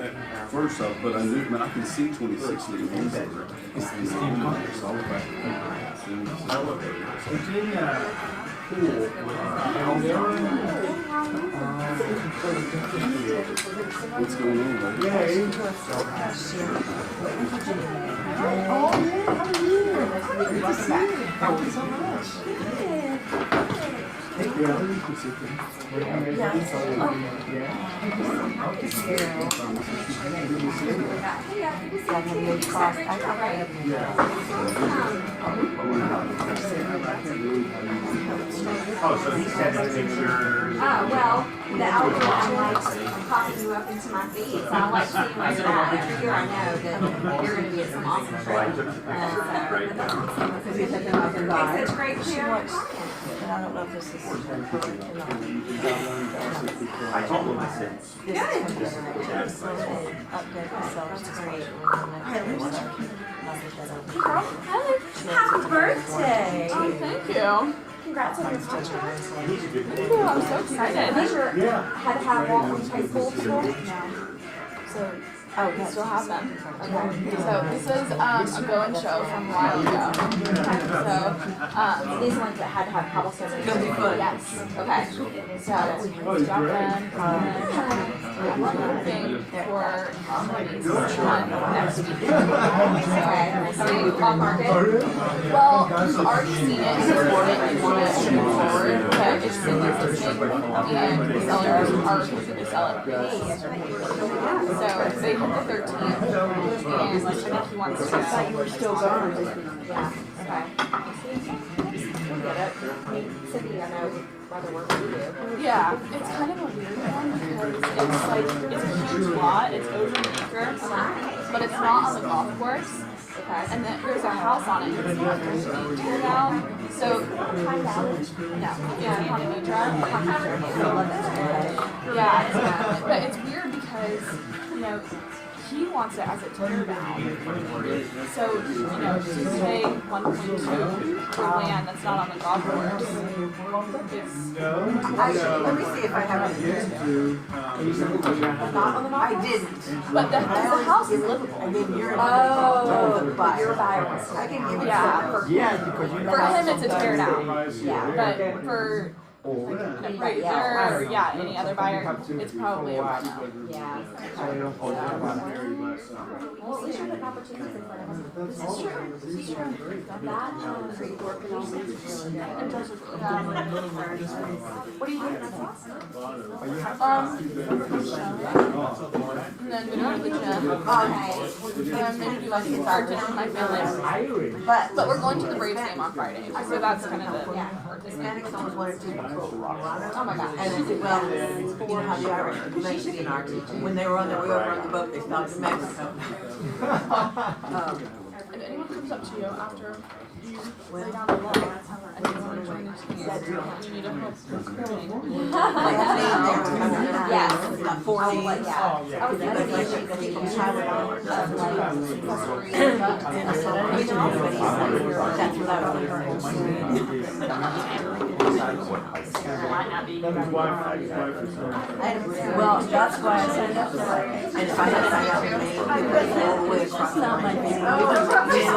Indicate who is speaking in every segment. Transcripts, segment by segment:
Speaker 1: at first, but I knew, man, I can see 26 leaving. It's Steve Congress. So I was like,
Speaker 2: Virginia Pool.
Speaker 1: what's going on, buddy?
Speaker 2: Yeah,
Speaker 3: Thank you so much.
Speaker 4: Oh, so he sent pictures.
Speaker 5: Well, the algorithm likes popping you up into my feed, so I like seeing where you're at. Every year I know that you're going to be at some awesome trip. Makes such great clear content.
Speaker 3: And I don't know if this is correct or not.
Speaker 4: I told him, I said,
Speaker 3: This is going to be the next, so they update themselves to great.
Speaker 5: Happy birthday!
Speaker 6: Oh, thank you.
Speaker 5: Congrats on your future.
Speaker 4: he's a good
Speaker 6: Thank you. I'm so excited.
Speaker 5: These are had to have Walton High School people.
Speaker 6: So, oh, we still have them. Okay. So this is a go and show from a while ago. So
Speaker 5: These ones that had to have cobblestone.
Speaker 3: It'll be fun.
Speaker 6: yes. Okay. So we have to drop them. I'm looking for next week.
Speaker 5: Okay. So off market.
Speaker 6: Well, we've already seen it and supported it. We want to move forward, but it's still existing, and the sellers are refusing to sell it. So they hit the 13th, and I think he wants to sell.
Speaker 3: You were still gone.
Speaker 5: Yeah. Okay. Cindy, I know rather work for you.
Speaker 6: Yeah, it's kind of a weird one because it's like, it's a huge lot, it's over an acre, but it's not on the golf course.
Speaker 5: Okay.
Speaker 6: And then there's a house on it that's not supposed to be tear down. So,
Speaker 5: Pine Valley?
Speaker 6: no, yeah, yeah, but it's weird because, you know, he wants it as a tear down. So, you know, to pay 1.2 for land that's not on the golf course is,
Speaker 3: Let me see if I have it.
Speaker 5: Not on the golf
Speaker 3: I
Speaker 5: course?
Speaker 3: didn't.
Speaker 6: but the house is livable.
Speaker 3: And then you're
Speaker 5: Oh,
Speaker 3: the buyer.
Speaker 5: you're a buyer.
Speaker 3: I can give it
Speaker 6: Yeah. For him, it's a tear down.
Speaker 5: Yeah.
Speaker 6: But for regular, yeah, any other buyer, it's probably a buy now.
Speaker 5: Yeah. Well, at least you're putting opportunities in front of us. This is true. This is true. That, free work and all this is really good.
Speaker 6: In terms of, what do you think? And then we go to the gym. And then maybe do like a bar dinner with my family. But we're going to the Braves game on Friday, so that's kind of the
Speaker 3: Hispanics always wanted to.
Speaker 6: Oh my gosh.
Speaker 3: And I said, well, you know how the Irish are Mexican. When they were on their way over on the boat, they stopped in Mexico.
Speaker 6: If anyone comes up to you after you lay down the law and you want to join this team, you need a help screening.
Speaker 5: Yes.
Speaker 3: Not 40.
Speaker 5: Yeah. I was
Speaker 3: But
Speaker 5: thinking
Speaker 3: like,
Speaker 5: she could
Speaker 3: people
Speaker 5: take
Speaker 3: travel
Speaker 5: of like,
Speaker 3: And I said, you know, that's what I well, that's why I signed up for it. And if I had signed up for it, I would have all the way across the line. You know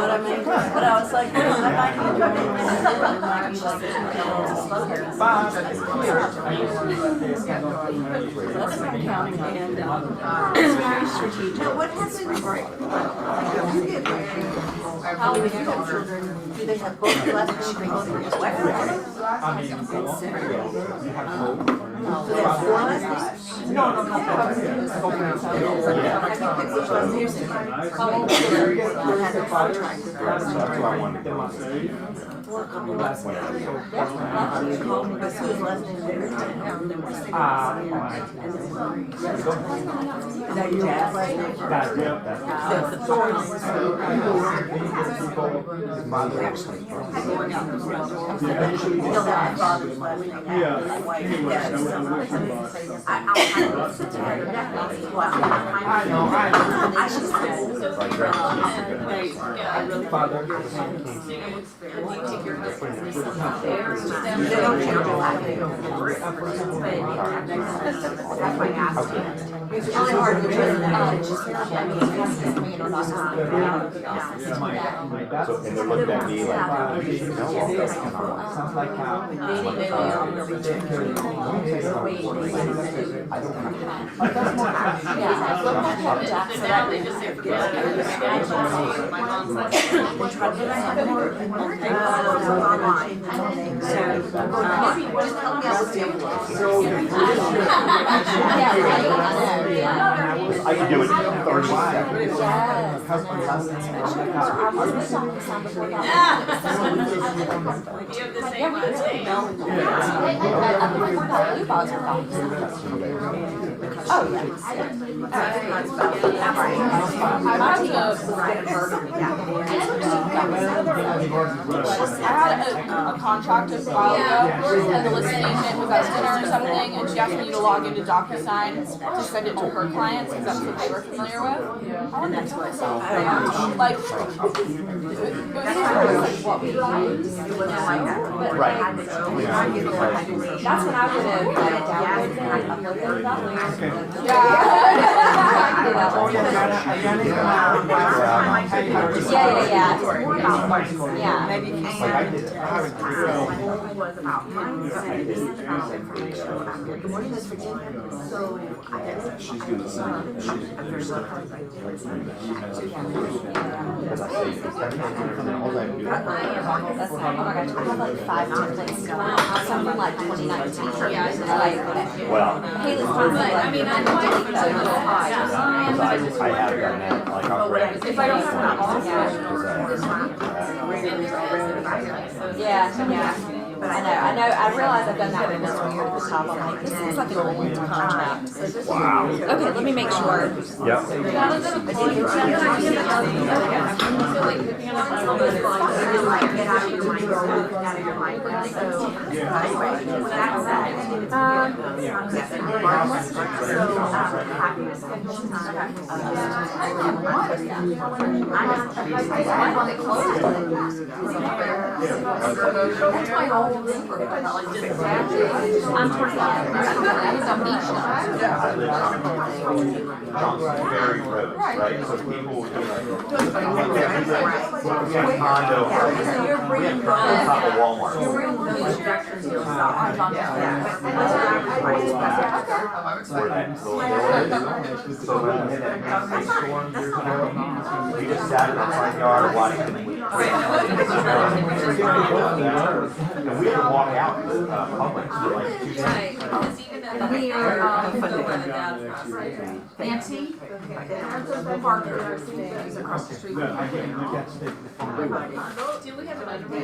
Speaker 3: what I mean? But I was like, no, I might be like, that's what I'm counting and it's very strategic. Now, what happens, like, you get married, how do you have children? Do they have both left children or just wife and husband? So they have 4 last names? No. I can pick which last names they have. One has a contract with or a couple last names. But whose last name is it? Is that your dad's last name? That's the Florence. He'll have my father's last name. My wife. I should they don't change a lot. It's really hard to
Speaker 6: just,
Speaker 7: So, and they're looking at me like, you should know all this. And I'm like,
Speaker 2: Sounds like
Speaker 7: I don't have to.
Speaker 2: that's more.
Speaker 6: So now they just say,
Speaker 3: just help me out with the envelopes.
Speaker 7: I can do it in 30 seconds.
Speaker 6: you have the same last name. I had a contract a while ago, and the listing agent was at dinner or something, and she asked me to log into DocuSign to send it to her clients, because that's what they were familiar with. I wanted to myself, like, it was what we use.
Speaker 7: Right.
Speaker 5: That's when I would have downloaded and uploaded that. Yeah.
Speaker 2: Maybe
Speaker 7: Like I did it. I haven't
Speaker 3: Was about Good morning, Miss Virginia. So,
Speaker 1: She's gonna send
Speaker 7: because I say, it's everything, all I do.
Speaker 5: That's oh my gosh, I have like 5 templates, some from like 2019. Like,
Speaker 7: Well,
Speaker 5: Haley's probably like,
Speaker 6: I mean, I know I can
Speaker 7: because I have done that, like I'll grab.
Speaker 6: If I don't have all
Speaker 5: yeah. I know, I realize I've done that when it's weird at the top, I'm like, this looks like an old contract.
Speaker 7: Wow.
Speaker 5: Okay, let me make sure.
Speaker 7: Yep.
Speaker 5: That's my old thing. I'm 25.
Speaker 7: I live on Johnson Ferry Road, right? So people will be like, we have a condo, we have condo on top of Walmart. Where that little hill is. So we had that ice storm years ago. We just sat in the front yard watching them. And we had to walk out to Publix for like 2 seconds.
Speaker 3: we are, Nancy, Parker, is across the street.
Speaker 6: Do we have another one?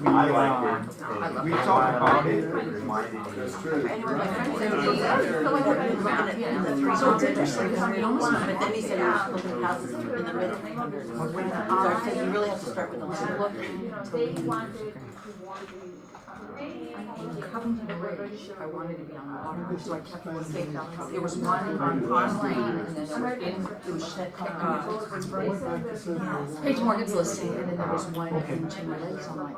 Speaker 7: I liked it. We talked about it. It reminded me.
Speaker 3: So it's interesting, because we almost, but then he said, looking houses in the mid 300s. So I said, you really have to start with the land. Covington Bridge, I wanted to be on the water, so I kept one safe down. There was one on Pond Lane, and then it was Page Morgan's listing, and then there was one in Chinle Lakes. I'm like,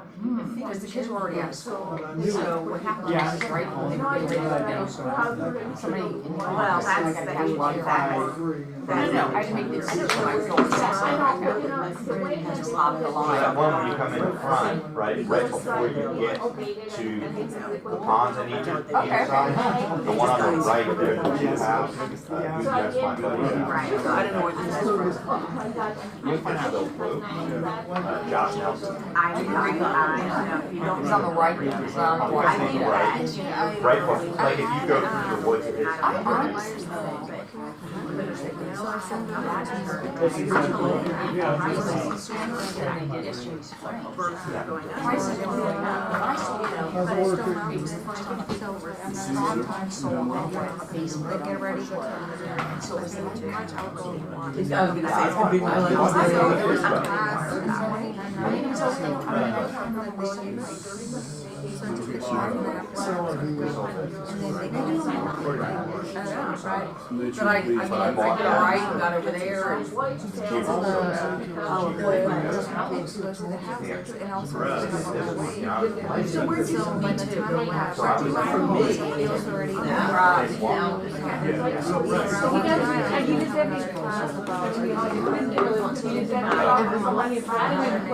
Speaker 3: because the kids were already out of school. So what happened was, right, they were getting ready to go. Somebody in the office, I got to have one No, I didn't make the decision. I was going to just lock the
Speaker 7: So
Speaker 3: line.
Speaker 7: that one when you come in the front, right before you get to the ponds in each side, the one on the right there, the two houses, that's my buddy.
Speaker 3: Right, so I didn't know what this was.
Speaker 7: It's so blue. Josh Nelson.
Speaker 3: I know, if you don't.
Speaker 5: It's on the right, it's on the
Speaker 7: I think right, right before, like if you go through the woods, it's
Speaker 3: So I took the card and then I uploaded it. And then they gave me some. Right. But I did all right, and got over there and canceled the to go to the house and also. So where's he from? By the time I got it was already.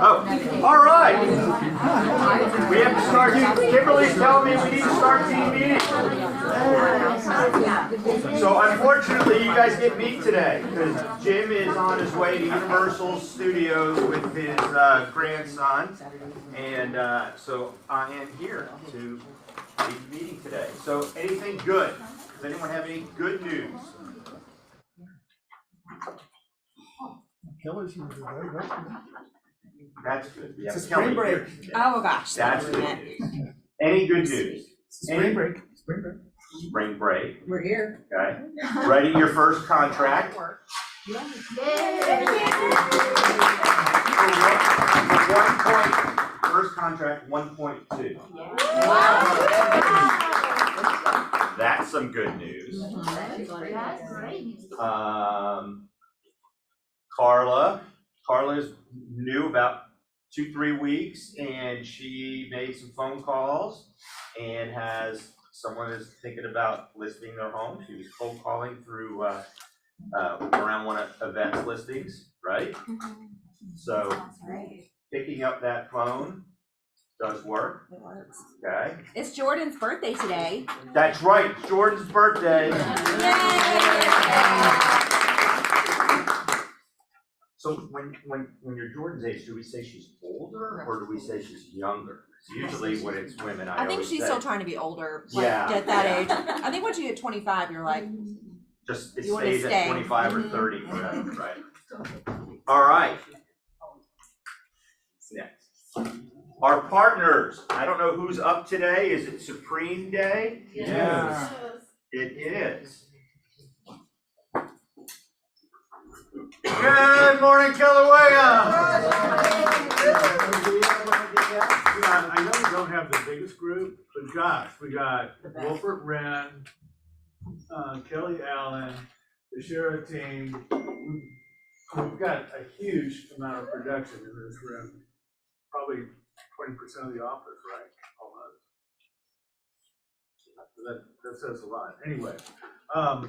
Speaker 7: Oh, all right. We have to start. Kimberly's telling me we need to start team meeting. So unfortunately, you guys get me today because Jim is on his way to Universal Studios with his grandson, and so I am here to lead the meeting today. So anything good? Does anyone have any good news?
Speaker 2: Killers usually very good.
Speaker 7: That's good. We have
Speaker 2: It's a
Speaker 7: Kelly
Speaker 2: spring break.
Speaker 7: here.
Speaker 5: Oh gosh.
Speaker 7: That's good news. Any good news?
Speaker 2: Spring break. Spring break.
Speaker 7: Spring break.
Speaker 5: We're here.
Speaker 7: Okay. Writing your first contract. First contract 1.2. That's some good news. Carla's new about 2-3 weeks, and she made some phone calls and has someone is thinking about listing their home. She was cold calling through around one of events listings, right? So picking up that phone does work.
Speaker 5: It works.
Speaker 7: Okay.
Speaker 5: It's Jordan's birthday today.
Speaker 7: That's right, Jordan's birthday. So when you're Jordan's age, do we say she's older or do we say she's younger? Usually when it's women,
Speaker 5: I think
Speaker 7: always
Speaker 5: she's
Speaker 7: say,
Speaker 5: still trying to be older, like
Speaker 7: Yeah,
Speaker 5: at that
Speaker 7: yeah.
Speaker 5: age. I think once you hit 25, you're like,
Speaker 7: just it
Speaker 5: you wanna
Speaker 7: stays at
Speaker 5: stay.
Speaker 7: 25 or 30, whatever, right? All right. Next. Our partners. I don't know who's up today. Is it Supreme Day?
Speaker 2: Yeah.
Speaker 7: It is. Good morning, Kilauea.
Speaker 2: I know we don't have the biggest group, but gosh, we got Wilford Wren, Kelly Allen, the Sheriff team. We've got a huge amount of production in this room. Probably 20% of the office, right? Almost. That says a lot. Anyway, are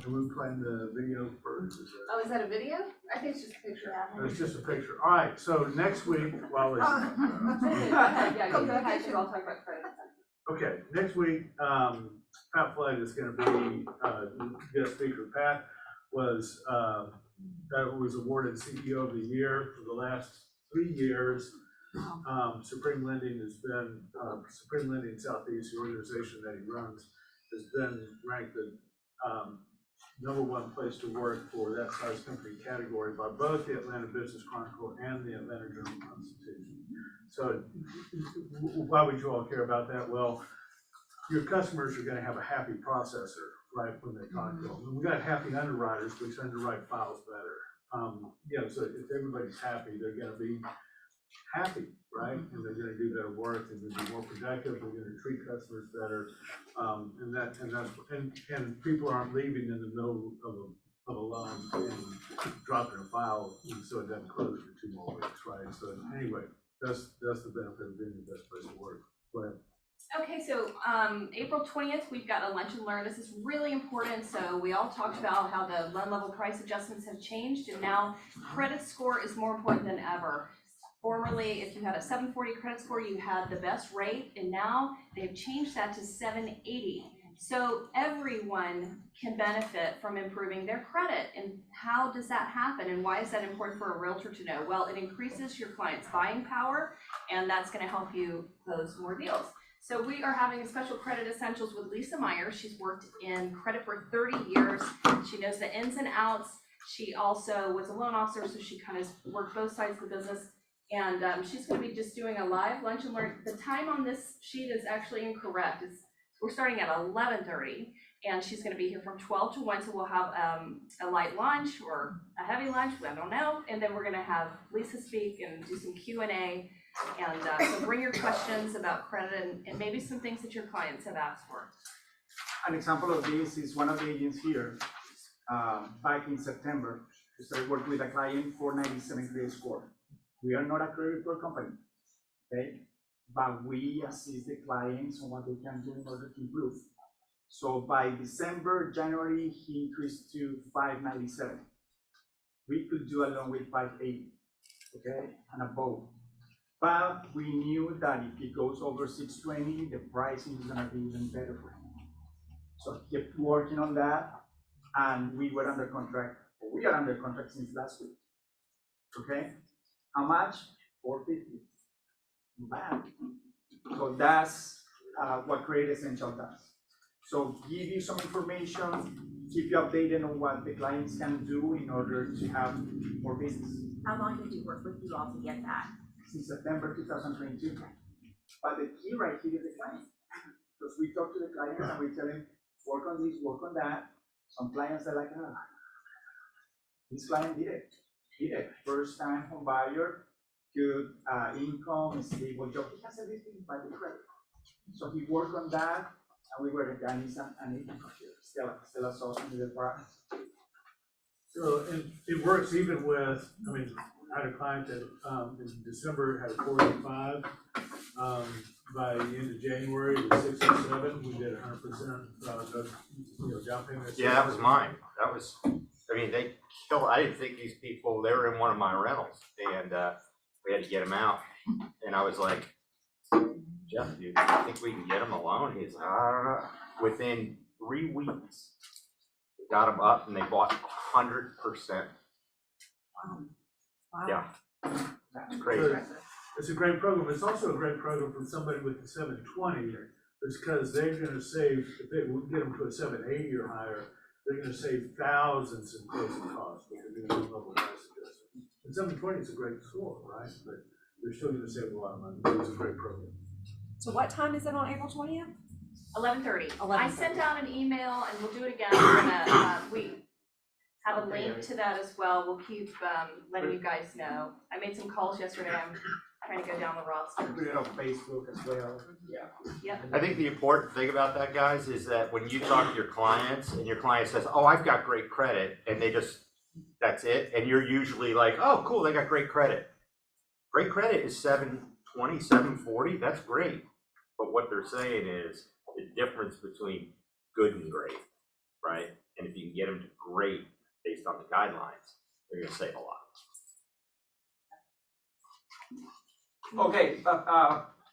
Speaker 2: we playing the video first?
Speaker 6: Oh, is that a video? I think it's just a picture.
Speaker 2: It's just a picture. All right, so next week, while it's,
Speaker 6: Yeah, go ahead, I'll talk about credit.
Speaker 2: okay, next week, Pat Flood is gonna be, guest speaker. Pat was, that was awarded CEO of the Year for the last 3 years. Supreme Lending has been, Supreme Lending Southeast, the organization that he runs, has been ranked the #1 place to work for that size company category by both the Atlanta Business Chronicle and the Atlanta Journal-Constitution. So why would you all care about that? Well, your customers are gonna have a happy processor, right, when they talk to them. And we got happy underwriters, which underwrite files better. Yeah, so if everybody's happy, they're gonna be happy, right? And they're gonna do better work, and they're gonna be more productive, they're gonna treat customers better. And people aren't leaving in the middle of a loan and dropping a file so it doesn't close for 2 more weeks, right? So anyway, that's the benefit of being the best place to work. Go ahead.
Speaker 6: Okay, so April 20th, we've got a lunch and learn. This is really important. So we all talked about how the loan level price adjustments have changed, and now credit score is more important than ever. Formerly, if you had a 740 credit score, you had the best rate, and now they've changed that to 780. So everyone can benefit from improving their credit. And how does that happen? And why is that important for a realtor to know? Well, it increases your client's buying power, and that's going to help you close more deals. So we are having a special credit essentials with Lisa Meyer. She's worked in credit for 30 years. She knows the ins and outs. She also was a loan officer, so she kind of worked both sides of the business. And she's going to be just doing a live lunch and learn. The time on this sheet is actually incorrect. We're starting at 11:30, and she's going to be here from 12 to 1. So we'll have a light lunch or a heavy lunch, I don't know. And then we're going to have Lisa speak and do some Q&A.
Speaker 8: And so bring your questions about credit and maybe some things that your clients have asked for.
Speaker 9: An example of this is one of the agents here, back in September, we started working with a client for 97 credit score. We are not a credit report company, okay? But we assist the clients on what they can do in order to improve. So by December, January, he increased to 597. We could do a loan with 580, okay, and above. But we knew that if he goes over 620, the pricing is gonna be even better for him. So he kept working on that, and we were under contract, or we are under contract since last week, okay? How much? 450. Bam. So that's what Credit Essential does. So give you some information, keep you updated on what the clients can do in order to have more business.
Speaker 5: How long did you work with you all to get that?
Speaker 9: Since September 2022. But the key right here is the client. Because we talk to the clients and we tell them, work on this, work on that. Some clients are like, this client did it. First time home buyer, good income, stable job. He has everything by the credit. So he worked on that, and we were the guys and agent here. Stella saw some of the products.
Speaker 2: So, and it works even with, I mean, I had a client that, in December had a 485. By the end of January, it was 607. We did 100%, down payment.
Speaker 10: Yeah, that was mine. That was, I mean, they killed, I didn't think these people, they were in one of my rentals and we had to get them out. And I was like, Jeff, do you think we can get them alone? He's like, I don't know. Within 3 weeks, we got them up and they bought 100%.
Speaker 5: Wow.
Speaker 10: Yeah, that's crazy.
Speaker 2: It's a great program. It's also a great program for somebody with the 720, because they're gonna save, if they would get them to a 780 or higher, they're gonna save thousands in closing costs, because they're doing level price adjustment. And 720 is a great score, right? But they're still gonna save a lot of money. It's a great program.
Speaker 6: So what time is it on April 20th?
Speaker 8: 11:30. I sent out an email and we'll do it again. We're gonna, we have a link to that as well. We'll keep letting you guys know. I made some calls yesterday. I'm trying to go down the
Speaker 9: I
Speaker 8: roster.
Speaker 9: put it on Facebook as well. Yeah.
Speaker 10: I think the important thing about that, guys, is that when you talk to your clients and your client says, oh, I've got great credit, and they just, that's it, and you're usually like, oh, cool, they got great credit. Great credit is 720, 740, that's great. But what they're saying is the difference between good and great, right? And if you can get them to great based on the guidelines, they're gonna save a lot.
Speaker 9: Okay, but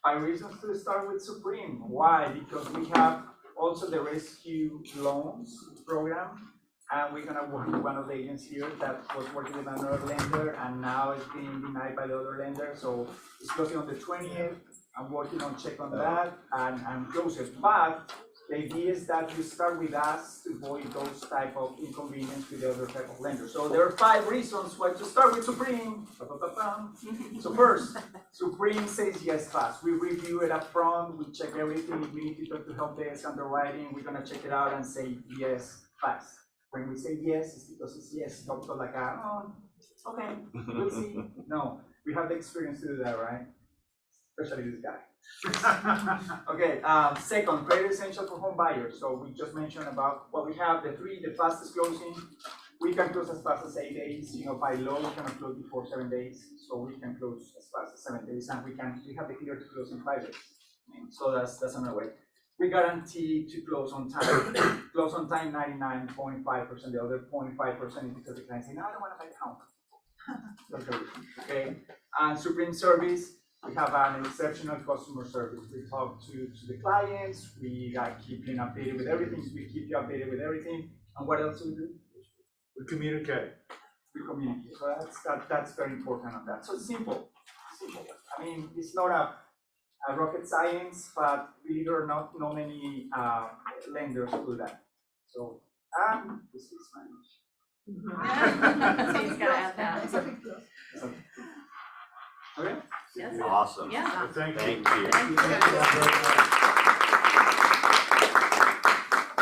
Speaker 9: my reasons to start with Supreme. Why? Because we have also the rescue loans program, and we're gonna work with one of the agents here that was working with another lender, and now it's being denied by the other lender. So it's closing on the 20th. I'm working on check on that and close it. But the idea is that you start with us to avoid those type of inconvenience with the other type of lenders. So there are 5 reasons why to start with Supreme. So first, Supreme says yes fast. We review it up front, we check everything. If we need to talk to help desk underwriting, we're gonna check it out and say yes fast. When we say yes, it's because it's yes. Don't go like, okay, we'll see. No, we have the experience to do that, right? Especially this guy. Okay, second, Credit Essential for home buyers. So we just mentioned about what we have, the fastest closing. We can close as fast as 8 days. By law, we cannot close before 7 days. So we can close as fast as 7 days, and we have the clear to close in 5 days. So that's another way. We guarantee to close on time. Close on time 99.5%. The other 0.5% is because the client say, no, I don't want to buy the home. Okay, and Supreme service. We have an exceptional customer service. We talk to the clients, we keep you updated with everything, we keep you updated with everything. And what else do we do?
Speaker 2: We communicate.
Speaker 9: We communicate. So that's very important on that. So it's simple. I mean, it's not a rocket science, but believe it or not, not many lenders do that. So, this is Spanish.
Speaker 8: So he's gotta add that.
Speaker 9: Okay?
Speaker 8: Yes.
Speaker 10: Awesome.
Speaker 8: Yeah.
Speaker 2: Thank
Speaker 10: Thank
Speaker 2: you.
Speaker 10: you.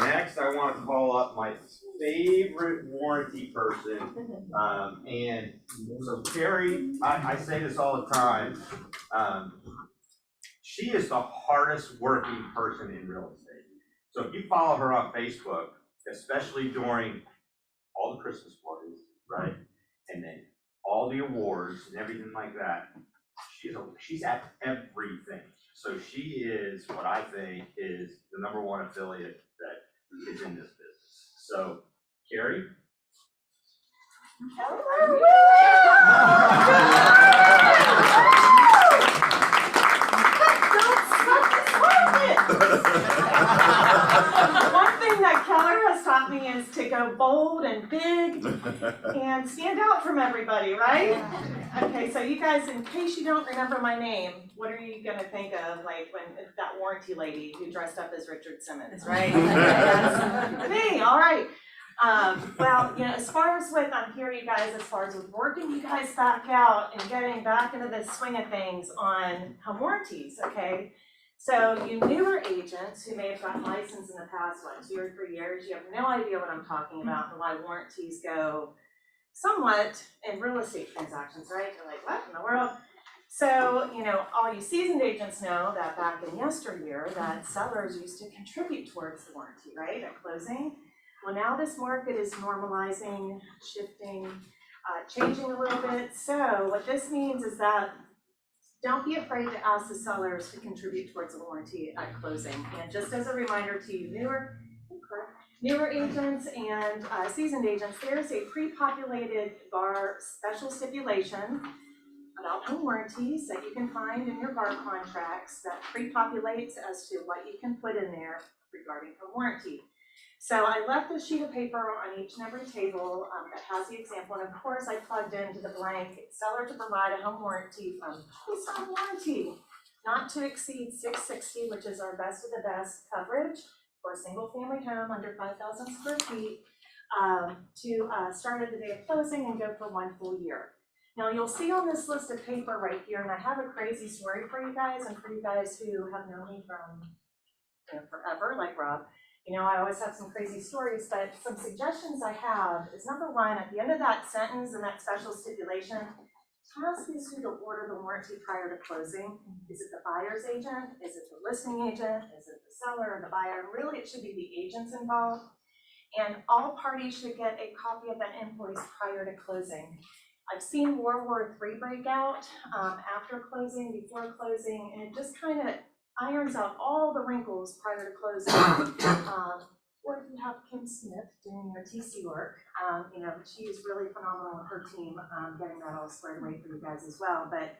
Speaker 10: Next, I want want to call up my favorite warranty person. And so Carrie, I say this all the time. She is the hardest working person in real estate. So if you follow her on Facebook, especially during all the Christmas parties, right? And then all the awards and everything like that, she's at everything. So she is what I think is the #1 affiliate that is in this business. So, Carrie?
Speaker 11: One thing that Keller has taught me is to go bold and big and stand out from everybody, right? Okay, so you guys, in case you don't remember my name, what are you gonna think of, like, when that warranty lady who dressed up as Richard Simmons, right? That's me, all right. Well, you know, as far as with, I'm here, you guys, as far as with working you guys back out and getting back into the swing of things on home warranties, okay? So you newer agents who may have gotten licensed in the past, 2 or 3 years, you have no idea what I'm talking about and why warranties go somewhat in real estate transactions, right? You're like, what in the world? So, you know, all you seasoned agents know that back in yesteryear that sellers used to contribute towards the warranty, right, at closing. Well, now this market is normalizing, shifting, changing a little bit. So what this means is that don't be afraid to ask the sellers to contribute towards the warranty at closing. And just as a reminder to you newer agents and seasoned agents, there's a pre-populated bar special stipulation about home warranties that you can find in your bar contracts that pre-populates as to what you can put in there regarding home warranty. So I left a sheet of paper on each and every table that has the example, and of course I plugged into the blank seller to provide a home warranty from Home Warranty, not to exceed $660, which is our best of the best coverage for a single family home under 5,000 square feet, to start at the day of closing and go for 1 full year. Now you'll see on this list of paper right here, and I have a crazy story for you guys, and for you guys who have known me from forever, like Rob. You know, I always have some crazy stories, but some suggestions I have is #1, at the end of that sentence and that special stipulation, ask is who to order the warranty prior to closing. Is it the buyer's agent? Is it the listing agent? Is it the seller or the buyer? Really, it should be the agents involved. And all parties should get a copy of that invoice prior to closing. I've seen World War III break out after closing, before closing, and it just kind of irons out all the wrinkles prior to closing. Or if you have Kim Smith doing your TC work, you know, she is really phenomenal with her team, getting that all squared away for you guys as well. But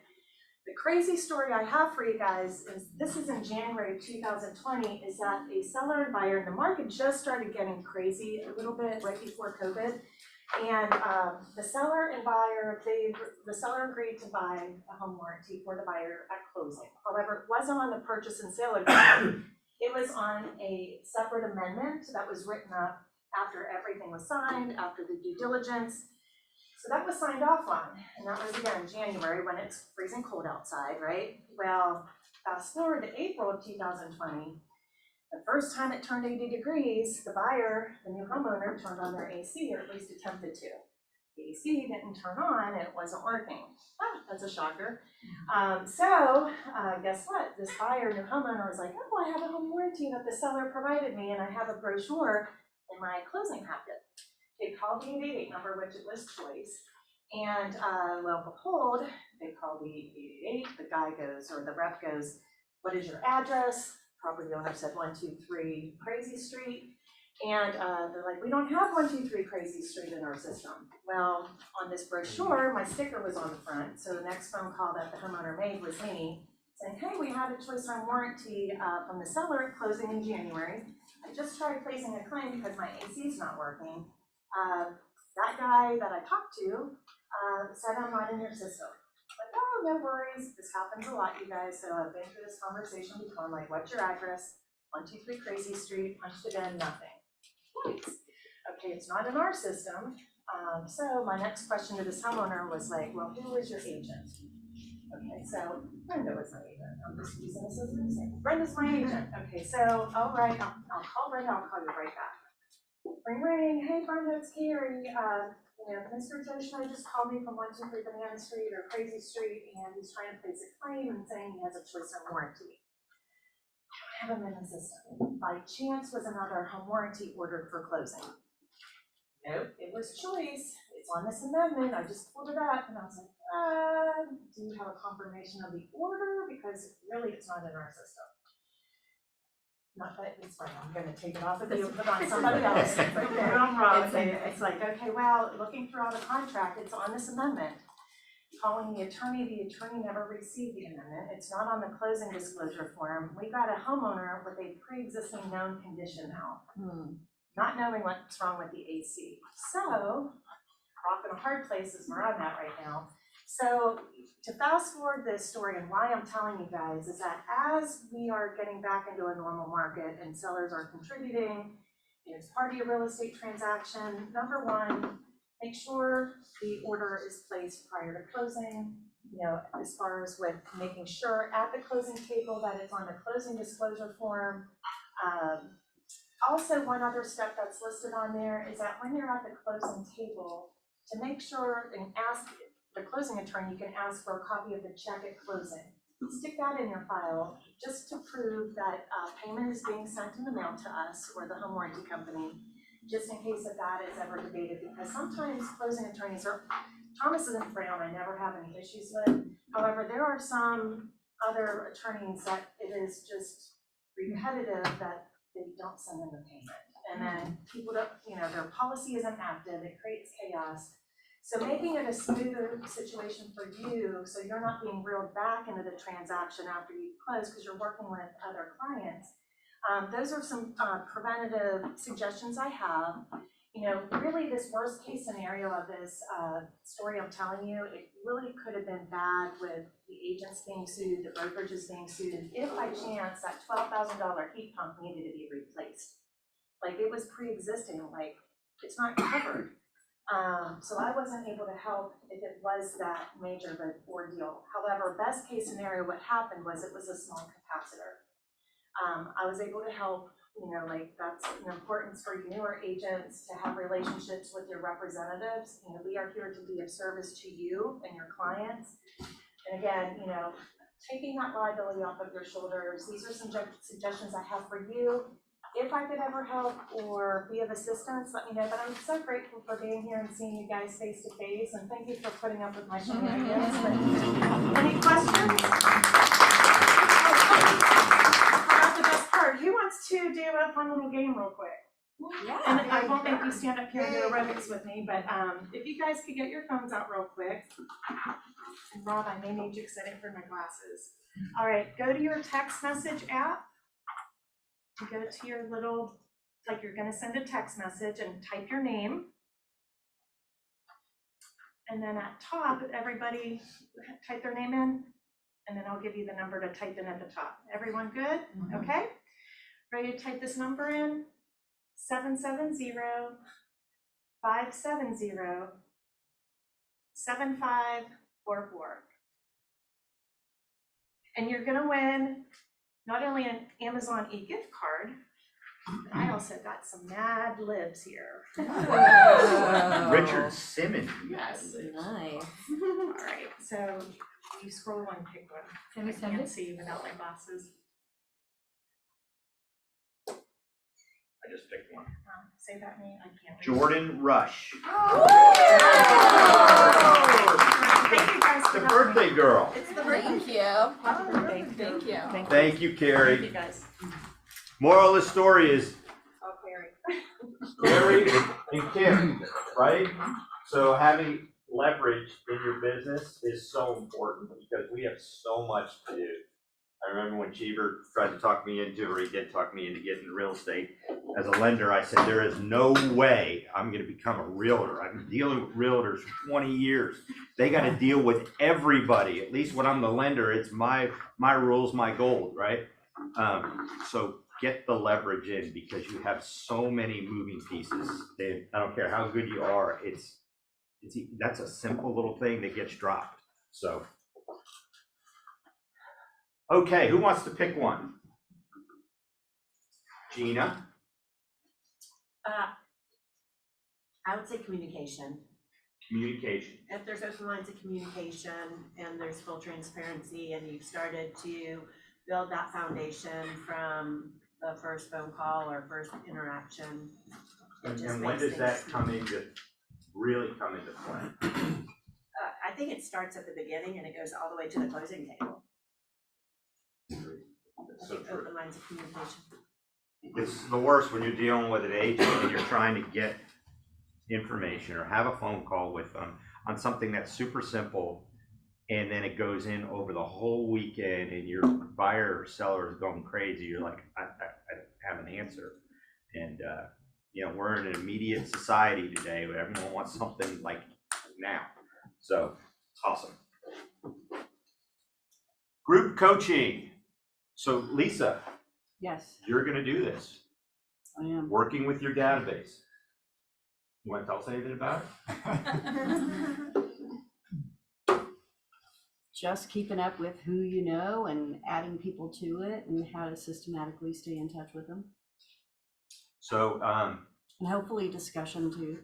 Speaker 11: the crazy story I have for you guys is, this is in January of 2020, is that a seller and buyer, the market just started getting crazy a little bit right before COVID. And the seller and buyer, the seller agreed to buy a home warranty for the buyer at closing. However, it wasn't on the purchase and sale agreement. It was on a separate amendment that was written up after everything was signed, after the due diligence. So that was signed off on, and that was again in January when it's freezing cold outside, right? Well, fast forward to April of 2020. The first time it turned 80 degrees, the buyer, the new homeowner, turned on their AC, or at least attempted to. The AC didn't turn on and it wasn't working. That's a shocker. So guess what? This buyer, new homeowner, was like, oh, I have a home warranty that the seller provided me, and I have a brochure in my closing packet. They called the 888 number, which it was Choice, and lo and behold, they call the 888, the guy goes, or the rep goes, what is your address? Property owner said 123 Crazy Street, and they're like, we don't have 123 Crazy Street in our system. Well, on this brochure, my sticker was on the front, so the next phone call that the homeowner made was me, saying, hey, we had a Choice Home Warranty from the seller at closing in January. I just tried placing a claim because my AC is not working. That guy that I talked to said I'm not in your system. Like, oh, no worries, this happens a lot, you guys, so I've been through this conversation before. I'm like, what's your address? 123 Crazy Street, punched it in, nothing. Thanks. Okay, it's not in our system. So my next question to this homeowner was like, well, who is your agent? Okay, so Brenda was my agent. I'm just using this as an example. Brenda's my agent. Okay, so all right, I'll call Brenda, I'll call you right back. ring, ring, hey Brenda, it's Carrie, Mr. Joe Schmo just called me from 123 Banana Street or Crazy Street, and he's trying to place a claim and saying he has a choice of warranty. I have him in the system. By chance was another home warranty ordered for closing. Nope, it was choice, it's on this amendment, I just pulled it up, and I was like, do you have a confirmation of the order? Because really, it's not in our system. Not that it's fine, I'm gonna take it off of you and put it on somebody else. It's like, no, I'm wrong. It's like, okay, well, looking through all the contract, it's on this amendment. Calling the attorney never received the amendment. It's not on the closing disclosure form. We got a homeowner with a pre-existing known condition now. Not knowing what's wrong with the AC. So, rock in a hard place is where I'm at right now. So, to fast forward this story and why I'm telling you guys is that as we are getting back into a normal market and sellers are contributing, it's part of your real estate transaction, number one, make sure the order is placed prior to closing, as far as with making sure at the closing table that it's on the closing disclosure form. Also, one other step that's listed on there is that when you're at the closing table, to make sure and ask the closing attorney, you can ask for a copy of the check at closing. Stick that in your file just to prove that payment is being sent in the mail to us or the home warranty company, just in case that is ever debated, because sometimes closing attorneys are, Thomas isn't Brown, I never have any issues with. However, there are some other attorneys that it is just repetitive that they don't send in the payment. And then people don't, their policy isn't active, it creates chaos. So making it a smoother situation for you, so you're not being reeled back into the transaction after you close because you're working with other clients. Those are some preventative suggestions I have. Really this worst case scenario of this story I'm telling you, it really could have been bad with the agents being sued, the brokerages being sued, if by chance that $12,000 heat pump needed to be replaced. Like it was pre-existing, like it's not covered. So I wasn't able to help if it was that major of an ordeal. However, best case scenario, what happened was it was a small capacitor. I was able to help, that's an importance for newer agents to have relationships with your representatives. We are here to be of service to you and your clients. And again, taking that liability off of your shoulders, these are some suggestions I have for you. If I could ever help or be of assistance, let me know. But I'm so grateful for being here and seeing you guys face to face, and thank you for putting up with my shenanigans. Any questions? How about the best part? Who wants to do a fun little game real quick?
Speaker 5: Yeah.
Speaker 11: And I won't make you stand up here and do aerobics with me, but if you guys could get your phones out real quick. And Rob, I may need you because I didn't bring my glasses. All right, go to your text message app. Go to your little, like you're gonna send a text message and type your name. And then at top, everybody type their name in, and then I'll give you the number to type in at the top. Everyone good? Okay? Ready to type this number in? 770-570-7544. And you're gonna win not only an Amazon e-gift card, but I also got some Mad Libs here.
Speaker 10: Richard Simmons.
Speaker 11: Yes.
Speaker 5: Nice.
Speaker 11: All right, so you scroll and pick one.
Speaker 5: Can we
Speaker 11: I
Speaker 5: send
Speaker 11: can't
Speaker 5: it?
Speaker 11: see without my glasses.
Speaker 10: I just picked one.
Speaker 11: Say that name, I can't read.
Speaker 10: Jordan Rush,
Speaker 11: Thank you guys for
Speaker 10: the
Speaker 11: helping me.
Speaker 10: birthday girl.
Speaker 11: It's the birthday.
Speaker 6: Thank you.
Speaker 11: Happy birthday.
Speaker 6: Thank you.
Speaker 10: Thank you, Carrie.
Speaker 11: Thank you guys.
Speaker 10: Moral of the story is
Speaker 11: Oh, Carrie.
Speaker 10: Carrie and Kim, right? So having leverage in your business is so important because we have so much to do. I remember when Cheever tried to talk me into, or he did talk me into getting real estate. As a lender, I said, there is no way I'm gonna become a realtor. I've been dealing with realtors for 20 years. They gotta deal with everybody. At least when I'm the lender, it's my rules, my gold, right? So get the leverage in because you have so many moving pieces. I don't care how good you are, that's a simple little thing that gets dropped, so. Okay, who wants to pick one? Gina?
Speaker 11: I would say communication.
Speaker 10: Communication.
Speaker 11: If there's open lines of communication and there's full transparency and you've started to build that foundation from the first phone call or first interaction.
Speaker 10: And when does that really come into play?
Speaker 11: I think it starts at the beginning and it goes all the way to the closing table.
Speaker 10: That's so true.
Speaker 11: Open lines of communication.
Speaker 10: It's the worst when you're dealing with an agent and you're trying to get information or have a phone call with them on something that's super simple, and then it goes in over the whole weekend and your buyer or seller is going crazy. You're like, I have an answer. And you know, we're in an immediate society today where everyone wants something like now. So awesome. Group coaching. So Lisa,
Speaker 12: Yes,
Speaker 10: you're gonna do this,
Speaker 12: I am.
Speaker 10: working with your database. You wanna tell us anything about it?
Speaker 12: Just keeping up with who you know and adding people to it and how to systematically stay in touch with them.
Speaker 10: So,
Speaker 12: And hopefully discussion too.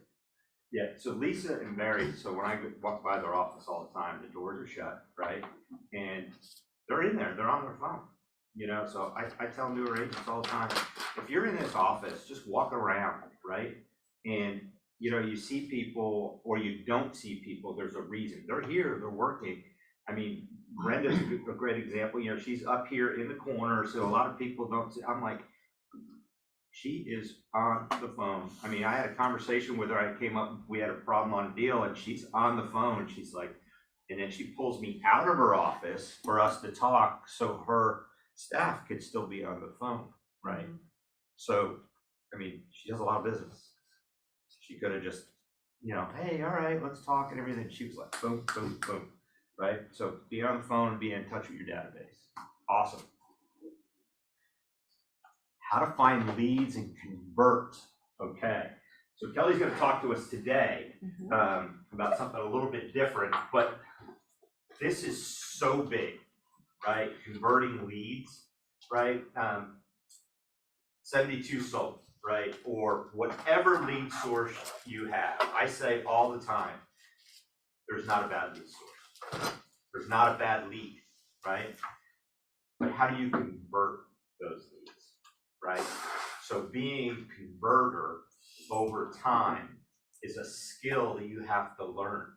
Speaker 10: yeah, so Lisa and Mary, so when I walk by their office all the time, the doors are shut, right? And they're in there, they're on their phone, you know? So I tell newer agents all the time, if you're in this office, just walk around, right? And, you know, you see people or you don't see people, there's a reason. They're here, they're working. I mean, Brenda's a great example, you know, she's up here in the corner, so a lot of people don't see, I'm like, she is on the phone. I mean, I had a conversation with her, I came up, we had a problem on a deal, and she's on the phone, she's like, and then she pulls me out of her office for us to talk, so her staff could still be on the phone, right? So, I mean, she does a lot of business. She could have just, you know, hey, all right, let's talk and everything. She was like, boom, boom, boom, right? So be on the phone and be in touch with your database. Awesome. How to find leads and convert. Okay. So Kelly's going to talk to us today about something a little bit different, but this is so big, right? Converting leads, right? 72 sold, right? Or whatever lead source you have. I say all the time, there's not a bad lead source. There's not a bad lead, right? But how do you convert those leads, right? So being a converter over time is a skill that you have to learn.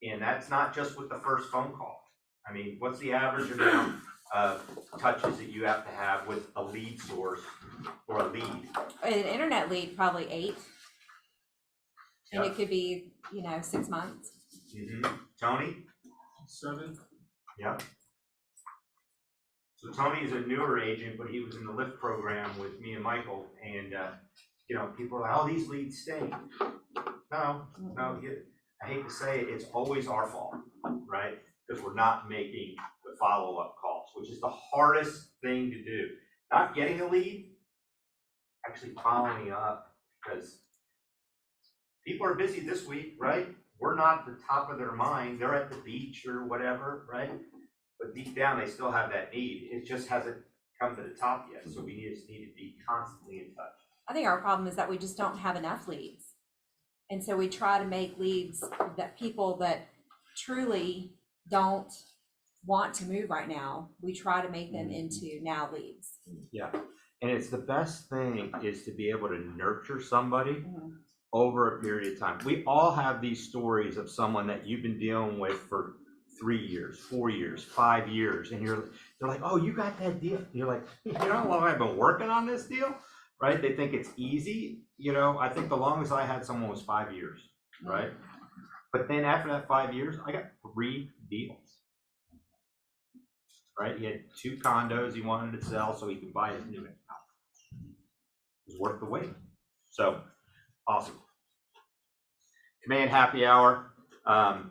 Speaker 10: And that's not just with the first phone call. I mean, what's the average amount of touches that you have to have with a lead source or a lead?
Speaker 5: An internet lead, probably 8. And
Speaker 10: Yep.
Speaker 5: it could be, 6 months.
Speaker 10: Tony?
Speaker 2: 7.
Speaker 10: Yep. So Tony is a newer agent, but he was in the LIFT program with me and Michael, and people are like, oh, these leads stink. No, I hate to say it, it's always our fault, right? Because we're not making the follow-up calls, which is the hardest thing to do. Not getting a lead, actually following up, because people are busy this week, right? We're not at the top of their mind. They're at the beach or whatever, right? But deep down, they still have that need. It just hasn't come to the top yet. So we just need to be constantly in touch.
Speaker 5: I think our problem is that we just don't have enough leads. And so we try to make leads that people that truly don't want to move right now, we try to make them into now leads.
Speaker 10: Yeah. And it's the best thing is to be able to nurture somebody over a period of time. We all have these stories of someone that you've been dealing with for 3 years, 4 years, 5 years, and they're like, oh, you got that deal. You're like, you know how long I've been working on this deal, right? They think it's easy. I think the longest I had someone was 5 years, right? But then after that 5 years, I got 3 deals, right? He had 2 condos he wanted to sell so he could buy his new house. It was worth the wait. So, awesome. Command happy hour. I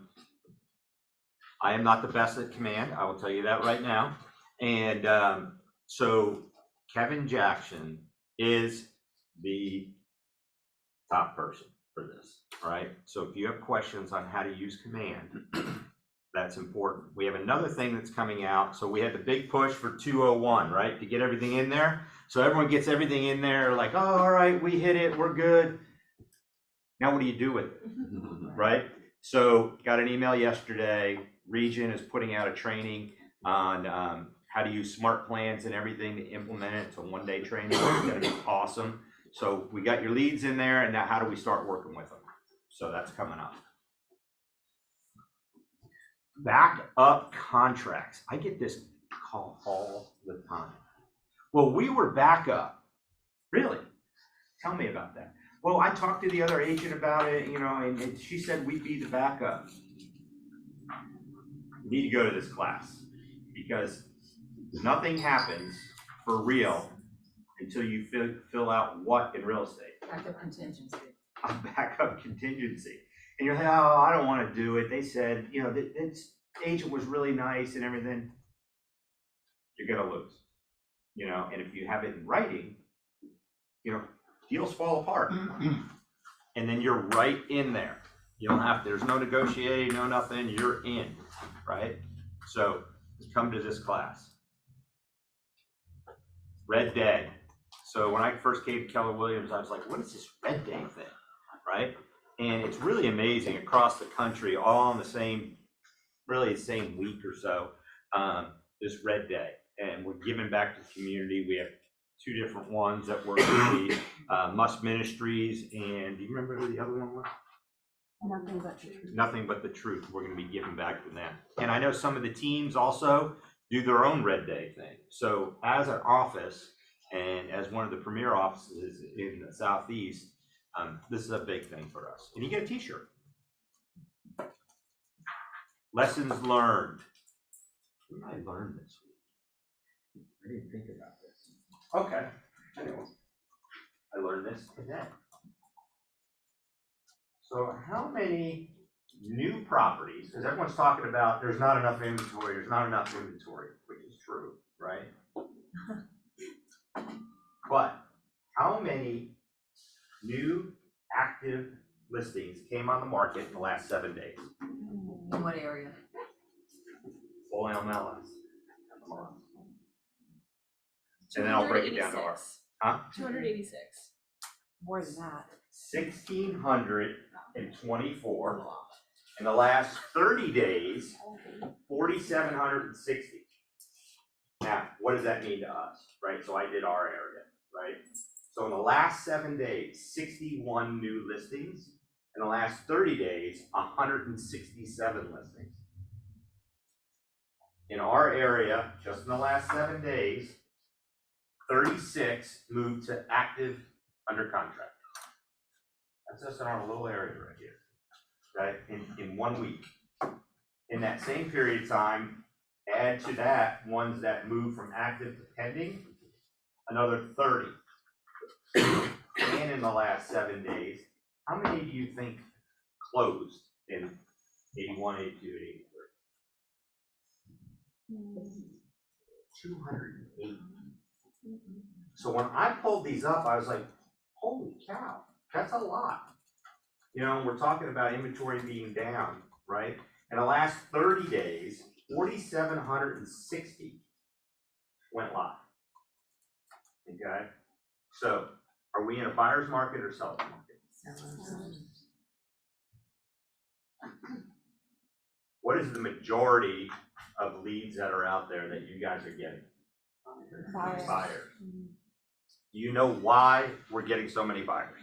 Speaker 10: am not the best at command. I will tell you that right now. And so Kevin Jackson is the top person for this, right? So if you have questions on how to use command, that's important. We have another thing that's coming out. So we had the big push for 201, right? To get everything in there. So everyone gets everything in there like, oh, all right, we hit it, we're good. Now what do you do with it, right? So got an email yesterday, Region is putting out a training on how to use smart plans and everything to implement it. It's a one-day training, it's gonna be awesome. So we got your leads in there, and now how do we start working with them? So that's coming up. Backup contracts. I get this call all the time. Well, we were backup. Really? Tell me about that. Well, I talked to the other agent about it, you know, and she said we'd be the backup. You need to go to this class because nothing happens for real until you fill out what in real estate?
Speaker 3: Backup contingency.
Speaker 10: A backup contingency. And you're like, oh, I don't want to do it. They said, you know, this agent was really nice and everything. You're going to lose, you know, and if you have it in writing, you know, deals fall apart. And then you're right in there. You don't have to, there's no negotiating, no nothing, you're in, right? So come to this class. Red Day. So when I first came to Keller Williams, I was like, what is this Red Day thing, right? And it's really amazing across the country, all on the same, really the same week or so, this Red Day. And we're giving back to the community. We have 2 different ones that work with the Musk Ministries, and do you remember who the other one was?
Speaker 12: Nothing but the truth.
Speaker 10: Nothing But the Truth. We're going to be giving back to them. And I know some of the teams also do their own Red Day thing. So as an office, and as one of the premier offices in the Southeast, this is a big thing for us. And you get a t-shirt. Lessons learned. What did I learn this week? I didn't think about this. Okay. Anyway, I learned this today. So how many new properties, because everyone's talking about there's not enough inventory, which is true, right? But how many new active listings came on the market in the last 7 days?
Speaker 3: In what area?
Speaker 10: Full MLS. And then I'll break it down to ours. Huh?
Speaker 6: 286.
Speaker 5: More than that.
Speaker 10: 1,624. In the last 30 days, 4,760. Now, what does that mean to us, right? So I did our area, right? So in the last 7 days, 61 new listings. In the last 30 days, 167 listings. In our area, just in the last 7 days, 36 moved to active under contract. That's just in our little area right here, right? In 1 week. In that same period of time, add to that ones that moved from active to pending, another 30. And in the last 7 days, how many do you think closed in 81, 82, 83? 208. So when I pulled these up, I was like, holy cow, that's a lot. You know, we're talking about inventory being down, right? In the last 30 days, 4,760 went live. Okay? So are we in a buyer's market or seller's market? What is the majority of leads that are out there that you guys are getting? Buyers. Do you know why we're getting so many buyers?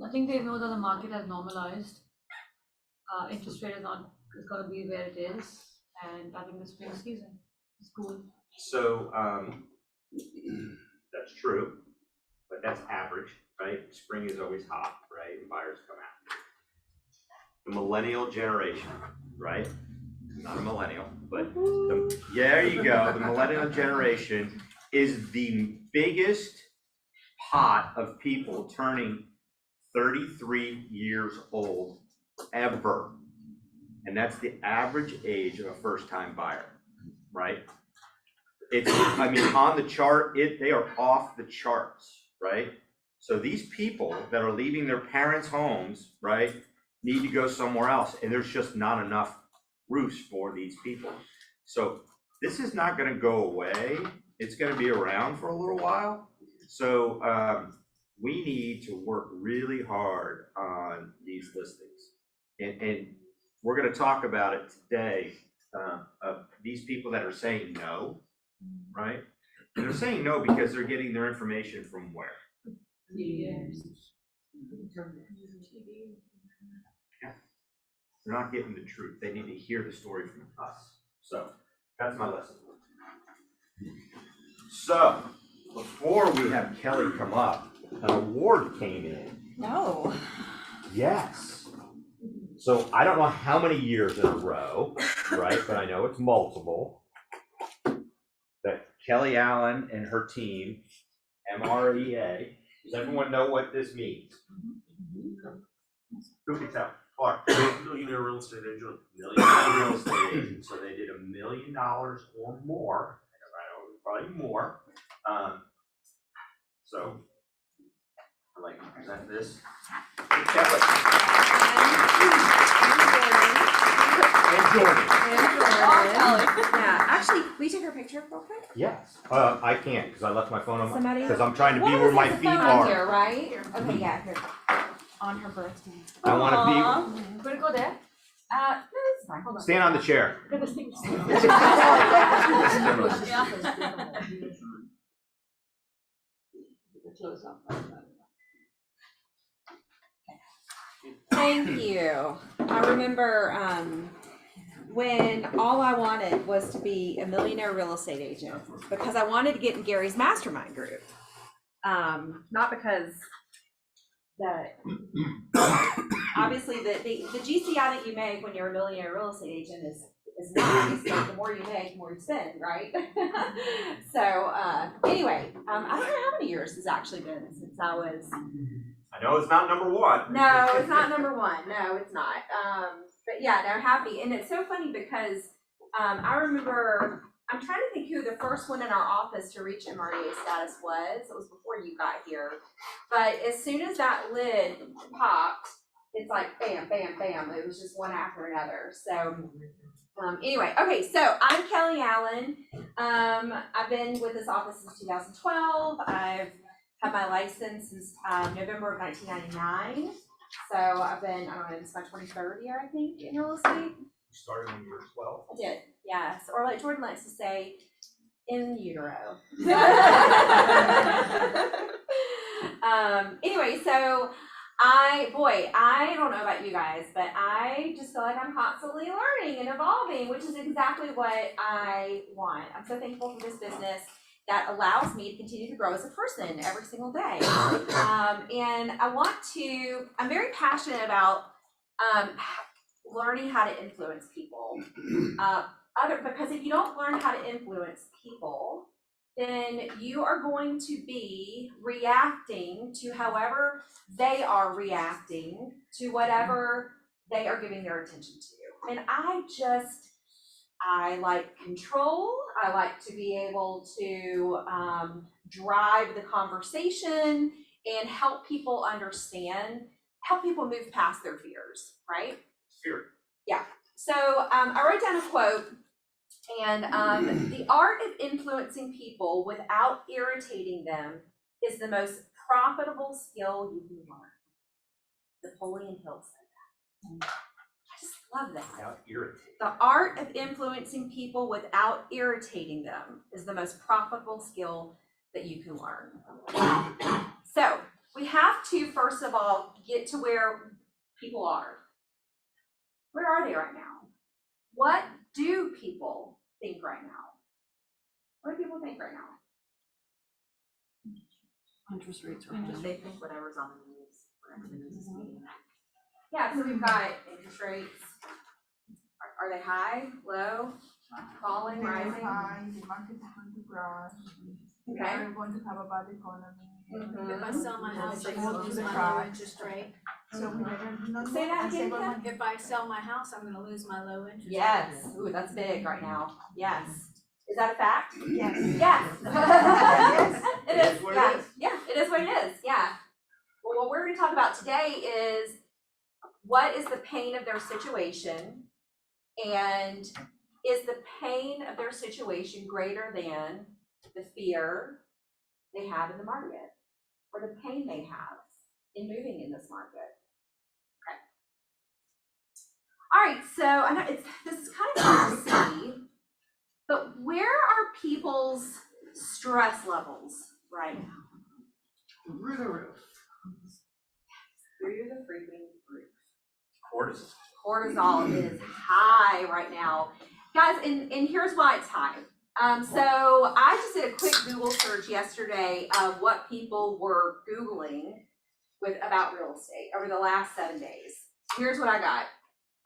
Speaker 13: I think they know that the market has normalized. Interest rate is going to be where it is, and I think the spring season is cool.
Speaker 10: So that's true, but that's average, right? Spring is always hot, right? And buyers come out. The millennial generation, right? Not a millennial, but there you go. The millennial generation is the biggest pot of people turning 33 years old ever. And that's the average age of a first-time buyer, right? It's, I mean, on the chart, they are off the charts, right? So these people that are leaving their parents' homes, right, need to go somewhere else, and there's just not enough roofs for these people. So this is not going to go away It's gonna be around for a little while. So, we need to work really hard on these listings. And we're gonna talk about it today, of these people that are saying no, right? And they're saying no because they're getting their information from where? They're not getting the truth. They need to hear the story from us. So that's my lesson. So before we have Kelly come up, an award came in.
Speaker 5: No.
Speaker 10: Yes. So I don't know how many years in a row, right? But I know it's multiple. That Kelly Allen and her team, MREA. Does everyone know what this means? Who can tell? Clark.
Speaker 1: Millionaire real estate agent.
Speaker 10: Millionaire real estate agent. So they did $1 million or more. I know probably more. So I'd like to present this to Kelly. And Jordan.
Speaker 5: Yeah, actually, we take our picture real quick.
Speaker 10: Yes. I can't because I left my phone on
Speaker 5: Somebody-
Speaker 10: because I'm trying to be
Speaker 5: What
Speaker 10: where
Speaker 5: is
Speaker 10: my
Speaker 5: this, the
Speaker 10: feet
Speaker 5: phone here,
Speaker 10: are.
Speaker 5: right? Okay, yeah, here. On her birthday.
Speaker 10: I want
Speaker 5: Aw. Could it go there? No, it's fine, hold
Speaker 10: to
Speaker 5: on.
Speaker 10: stand on the chair.
Speaker 5: Look at this thing. Thank you. I remember when all I wanted was to be a millionaire real estate agent because I wanted to get in Gary's mastermind group. Not because that obviously the GCI that you make when you're a millionaire real estate agent is nice. Like the more you make, the more you spend, right? So anyway, I don't know how many years it's actually been since I was.
Speaker 10: I know it's not number one.
Speaker 5: No, it's not number one. No, it's not. But yeah, no, happy. And it's so funny because I remember, I'm trying to think who the first one in our office to reach MREA status was. It was before you got here. But as soon as that lid popped, it's like bam, bam, bam. It was just one after another. So anyway, okay, so I'm Kelly Allen. I've been with this office since 2012. I've had my license since November of 1999. So I've been, I don't know, this is my 23rd year, I think, in real estate.
Speaker 10: You started when you were 12.
Speaker 5: I did, yes. Or like Jordan likes to say, in utero. Anyway, so I don't know about you guys, but I just feel like I'm constantly learning and evolving, which is exactly what I want. I'm so thankful for this business that allows me to continue to grow as a person every single day. And I'm very passionate about learning how to influence people. Because if you don't learn how to influence people, then you are going to be reacting to however they are reacting to whatever they are giving their attention to. And I like control. I like to be able to drive the conversation and help people understand, help people move past their fears, right?
Speaker 10: Fear.
Speaker 5: Yeah. So I wrote down a quote, and the art of influencing people without irritating them is the most profitable skill you can learn. Napoleon Hill said that. I just love that.
Speaker 10: Without irritating.
Speaker 5: The art of influencing people without irritating them is the most profitable skill that you can learn. So we have to, first of all, get to where people are. Where are they right now? What do people think right now? What do people think right now?
Speaker 12: Interest rates are high.
Speaker 3: They think whatever's on the news, whatever the news is saying.
Speaker 5: Yeah, so we've got interest rates. Are they high, low, falling, rising?
Speaker 14: High, the market is going to crash.
Speaker 5: Okay.
Speaker 14: We're going to have a bad economy.
Speaker 13: If I sell my house, I'm
Speaker 14: Go
Speaker 13: gonna
Speaker 14: to
Speaker 13: lose
Speaker 14: the
Speaker 13: my
Speaker 14: crash.
Speaker 13: low interest rate.
Speaker 14: So we better not.
Speaker 5: Say that
Speaker 14: and save
Speaker 5: again,
Speaker 14: our
Speaker 5: Kim?
Speaker 14: money.
Speaker 13: If I sell my house, I'm gonna lose my low interest rate.
Speaker 5: Yes. Ooh, that's big right now. Yes. Is that a fact?
Speaker 14: Yes.
Speaker 5: Yes.
Speaker 14: Yes.
Speaker 5: It
Speaker 10: It
Speaker 5: is.
Speaker 10: is what it
Speaker 5: Yeah.
Speaker 10: is.
Speaker 5: Yeah, it is what it is. Yeah. Well, what we're going to talk about today is what is the pain of their situation, and is the pain of their situation greater than the fear they have in the market or the pain they have in moving in this market. Okay. All right, so I know this is kind of hard to see, but where are people's stress levels right now?
Speaker 2: Through the roof.
Speaker 5: Through the freaking roof.
Speaker 10: Cortisol.
Speaker 5: Cortisol is high right now. Guys, and here's why it's high. So I just did a quick Google search yesterday of what people were Googling about real estate over the last 7 days. Here's what I got.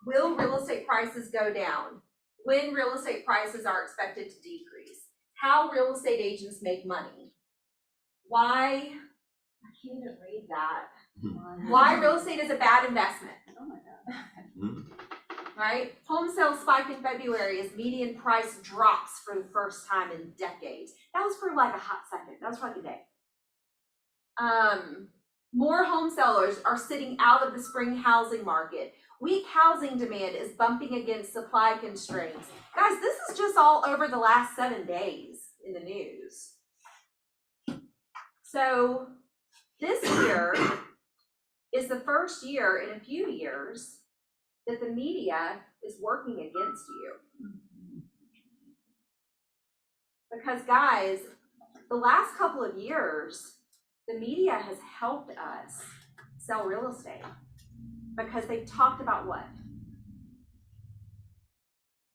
Speaker 5: Will real estate prices go down? When real estate prices are expected to decrease? How real estate agents make money? Why, I can't even read that. Why real estate is a bad investment.
Speaker 12: Oh my God.
Speaker 5: Right? Home sales spike in February as median price drops for the first time in decades. That was for like a hot second. That was for like a day. More home sellers are sitting out of the spring housing market. Weak housing demand is bumping against supply constraints. Guys, this is just all over the last 7 days in the news. So this year is the first year in a few years that the media is working against you. Because guys, the last couple of years, the media has helped us sell real estate because they've talked about what?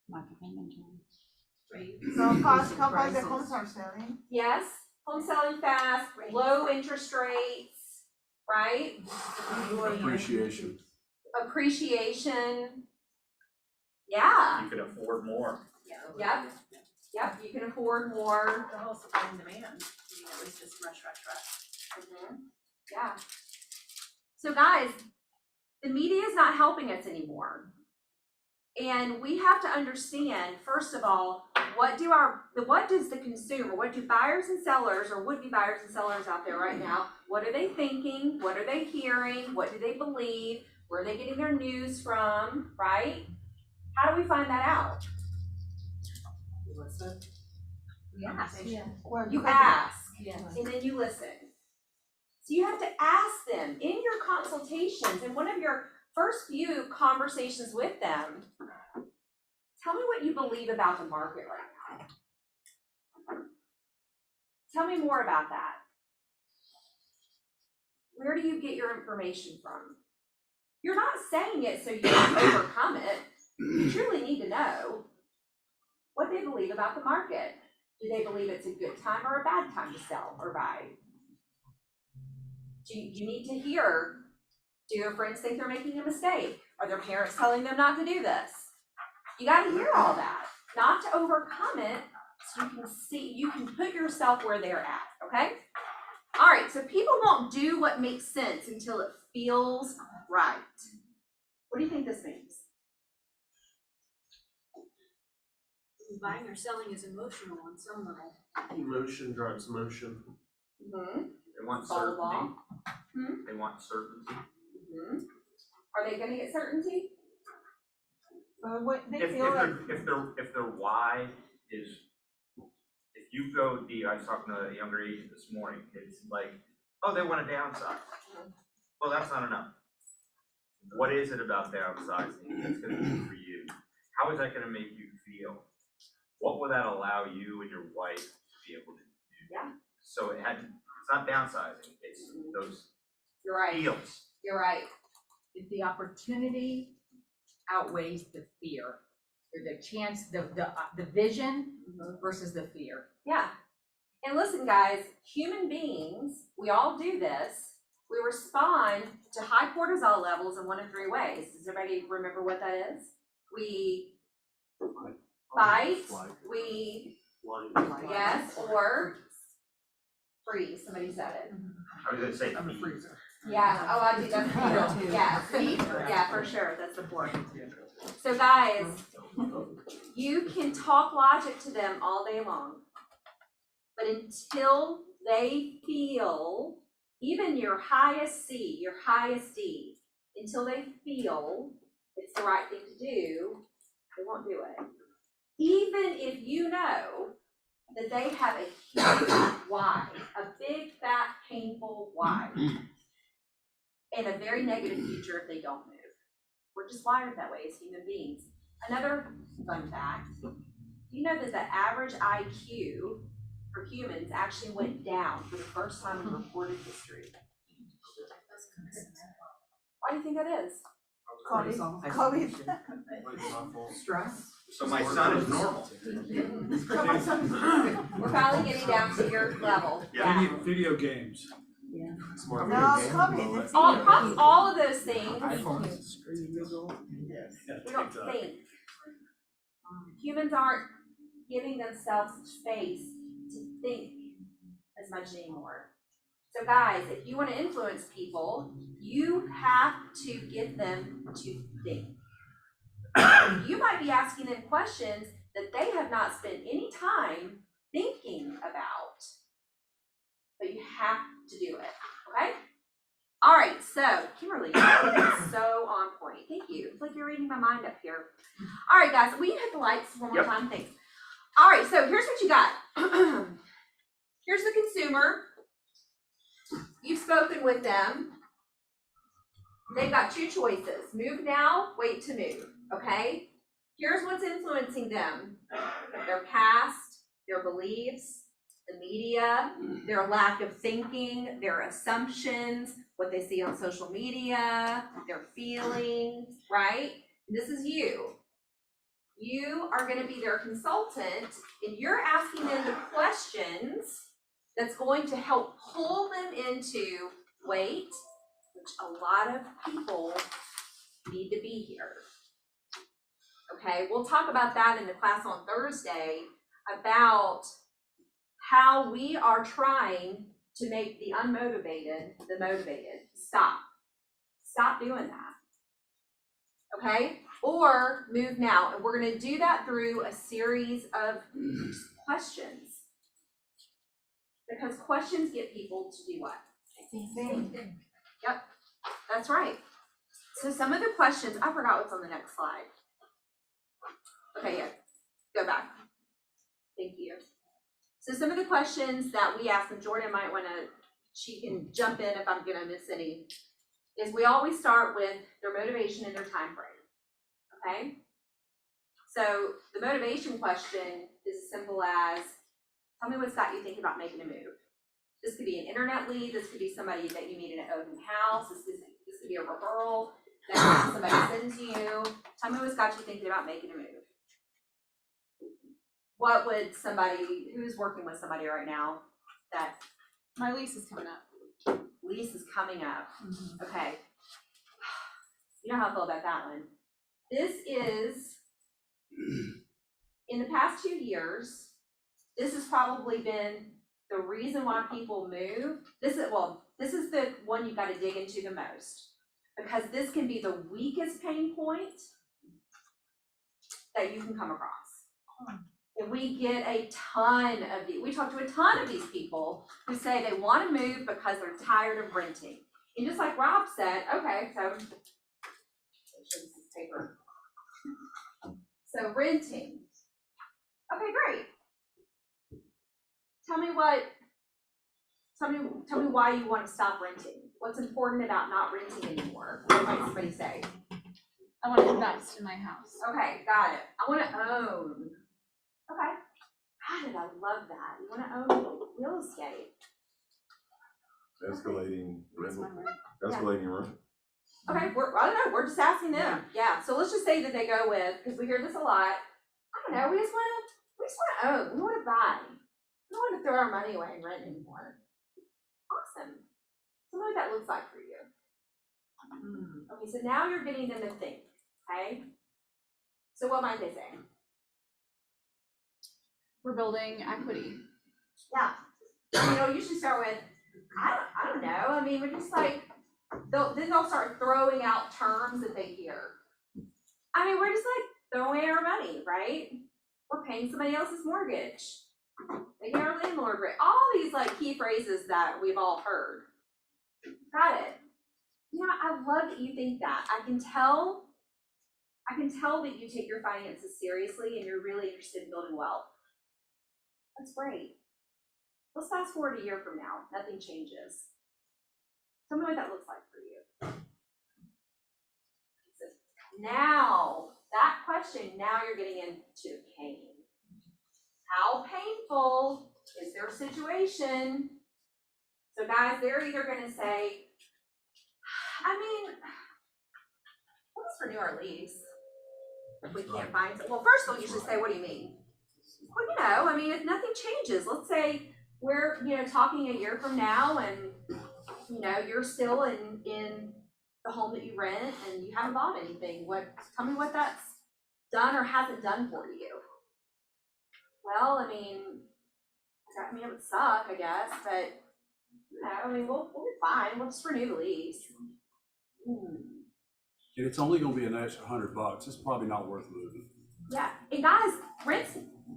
Speaker 12: Market inventory.
Speaker 14: So how fast the homes are selling?
Speaker 5: Yes, home selling fast, low interest rates, right?
Speaker 1: Appreciation.
Speaker 5: Appreciation. Yeah.
Speaker 4: You can afford more.
Speaker 5: Yep. Yep. You can afford more.
Speaker 6: The whole supply and demand, it was just rush.
Speaker 5: Yeah. So guys, the media is not helping us anymore. And we have to understand, first of all, what does the consumer, what do buyers and sellers or would-be buyers and sellers out there right now, what are they thinking? What are they hearing? What do they believe? Where are they getting their news from, right? How do we find that out? You listen. You ask, and then you listen. So you have to ask them in your consultations, in one of your first few conversations with them, tell me what you believe about the market right now. Tell me more about that. Where do you get your information from? You're not saying it so you can overcome it. You truly need to know what they believe about the market. Do they believe it's a good time or a bad time to sell or buy? You need to hear, do your friends think they're making a mistake? Are their parents telling them not to do this? You got to hear all that, not to overcome it, so you can put yourself where they're at, okay? All right, so people won't do what makes sense until it feels right. What do you think this means?
Speaker 13: Buying or selling is emotional on some level.
Speaker 4: Emotion drives motion.
Speaker 5: Mm-hmm.
Speaker 4: They want
Speaker 5: Follow
Speaker 4: certainty.
Speaker 5: along.
Speaker 4: They want certainty.
Speaker 5: Mm-hmm. Are they going to get certainty?
Speaker 14: What they
Speaker 4: If
Speaker 14: feel like.
Speaker 4: their why is, if you go deep, I was talking to a younger agent this morning, it's like, oh, they want to downsize. Well, that's not enough. What is it about downsizing that's going to do for you? How is that going to make you feel? What will that allow you and your wife to be able to do?
Speaker 5: Yeah.
Speaker 4: So it's not downsizing, it's those
Speaker 5: You're right.
Speaker 4: feels.
Speaker 5: You're right.
Speaker 3: If the opportunity outweighs the fear, or the chance, the vision versus the fear.
Speaker 5: Yeah. And listen, guys, human beings, we all do this. We respond to high cortisol levels in one of three ways. Does everybody remember what that is? We fight, we, yes, or freeze. Somebody said it.
Speaker 10: I was gonna say.
Speaker 2: I'm a freezer.
Speaker 5: Yeah, oh, I do, that's the middle. Yeah, yeah, for sure, that's the fourth. So guys, you can talk logic to them all day long, but until they feel, even your highest C, your highest D, until they feel it's the right thing to do, they won't do it. Even if you know that they have a huge why, a big, fat, painful why, and a very negative future if they don't move. We're just wired that way as human beings. Another fun fact, you know that the average IQ for humans actually went down for the first time in recorded history. Why do you think that is?
Speaker 14: COVID.
Speaker 3: Stress.
Speaker 10: So my son is normal.
Speaker 5: We're finally getting down to your level. Yeah.
Speaker 2: Video games.
Speaker 14: No, it's COVID. It's
Speaker 5: All of those things, we don't think. Humans aren't giving themselves space to think as much anymore. So guys, if you want to influence people, you have to get them to think. You might be asking them questions that they have not spent any time thinking about. But you have to do it, okay? All right, so Kimberly, that's so on point. Thank you. It's like you're reading my mind up here. All right, guys, will you hit the lights one more time? Thanks. All right, so here's what you got. Here's the consumer. You've spoken with them. They've got two choices. Move now, wait to move, okay? Here's what's influencing them. Their past, their beliefs, the media, their lack of thinking, their assumptions, what they see on social media, their feelings, right? This is you. You are going to be their consultant, and you're asking them the questions that's going to help pull them into wait, which a lot of people need to be here. Okay, we'll talk about that in the class on Thursday about how we are trying to make the unmotivated the motivated. Stop. Stop doing that. Okay? Or move now. And we're going to do that through a series of questions. Because questions get people to do what? Think. Yep, that's right. So some of the questions, I forgot what's on the next slide. Okay, yeah, go back. Thank you. So some of the questions that we ask, and Jordan might want to, she can jump in if I'm going to miss any, is we always start with their motivation and their time frame. Okay? So the motivation question is as simple as, tell me what's got you thinking about making a move. This could be an internet lead, this could be somebody that you meet in an open house, this could be a referral that somebody sends to you. Tell me what's got you thinking about making a move. What would somebody, who's working with somebody right now that?
Speaker 6: My lease is coming up.
Speaker 5: Lease is coming up. Okay. You know how I feel about that one. This is, in the past 2 years, this has probably been the reason why people move. This is the one you've got to dig into the most, because this can be the weakest pain point that you can come across. And we get a ton of we talk to a ton of these people who say they want to move because they're tired of renting. And just like Rob said, okay, so this is paper. So renting. Okay, great. Tell me why you want to stop renting. What's important about not renting anymore? What might somebody say?
Speaker 6: I want to invest in my house.
Speaker 5: Okay, got it. I want to own. Okay. How did I love that? You want to own real estate.
Speaker 7: Escalating rent.
Speaker 5: Okay, I don't know, we're just asking them. Yeah, so let's just say that they go with, because we hear this a lot, I don't know, we just want to own, we want to buy. We don't want to throw our money away and rent anymore. Awesome. So what that looks like for you. Okay, so now you're getting them to think, okay? So what might they say?
Speaker 6: We're building equity.
Speaker 5: Yeah. Usually start with, I don't know. I mean, we're just like, then they'll start throwing out terms that they hear. I mean, we're just like throwing away our money, right? We're paying somebody else's mortgage. Making our landlord rate. All these like key phrases that we've all heard. Got it. Yeah, I love that you think that. I can tell that you take your finances seriously and you're really interested in building wealth. That's great. Let's fast forward a year from now, nothing changes. Tell me what that looks like for you. Now, that question, now you're getting into pain. How painful is their situation? So guys, they're either gonna say, I mean, let's renew our lease if we can't find it. Well, first they'll usually say, what do you mean? Well, you know, I mean, if nothing changes, let's say we're, you know, talking a year from now and, you know, you're still in the home that you rent and you haven't bought anything. Tell me what that's done or hasn't done for you. Well, I mean, it would suck, I guess, but, you know, I mean, we'll be fine. We'll just renew the lease.
Speaker 1: And it's only gonna be an extra $100. It's probably not worth moving.
Speaker 5: Yeah, and guys,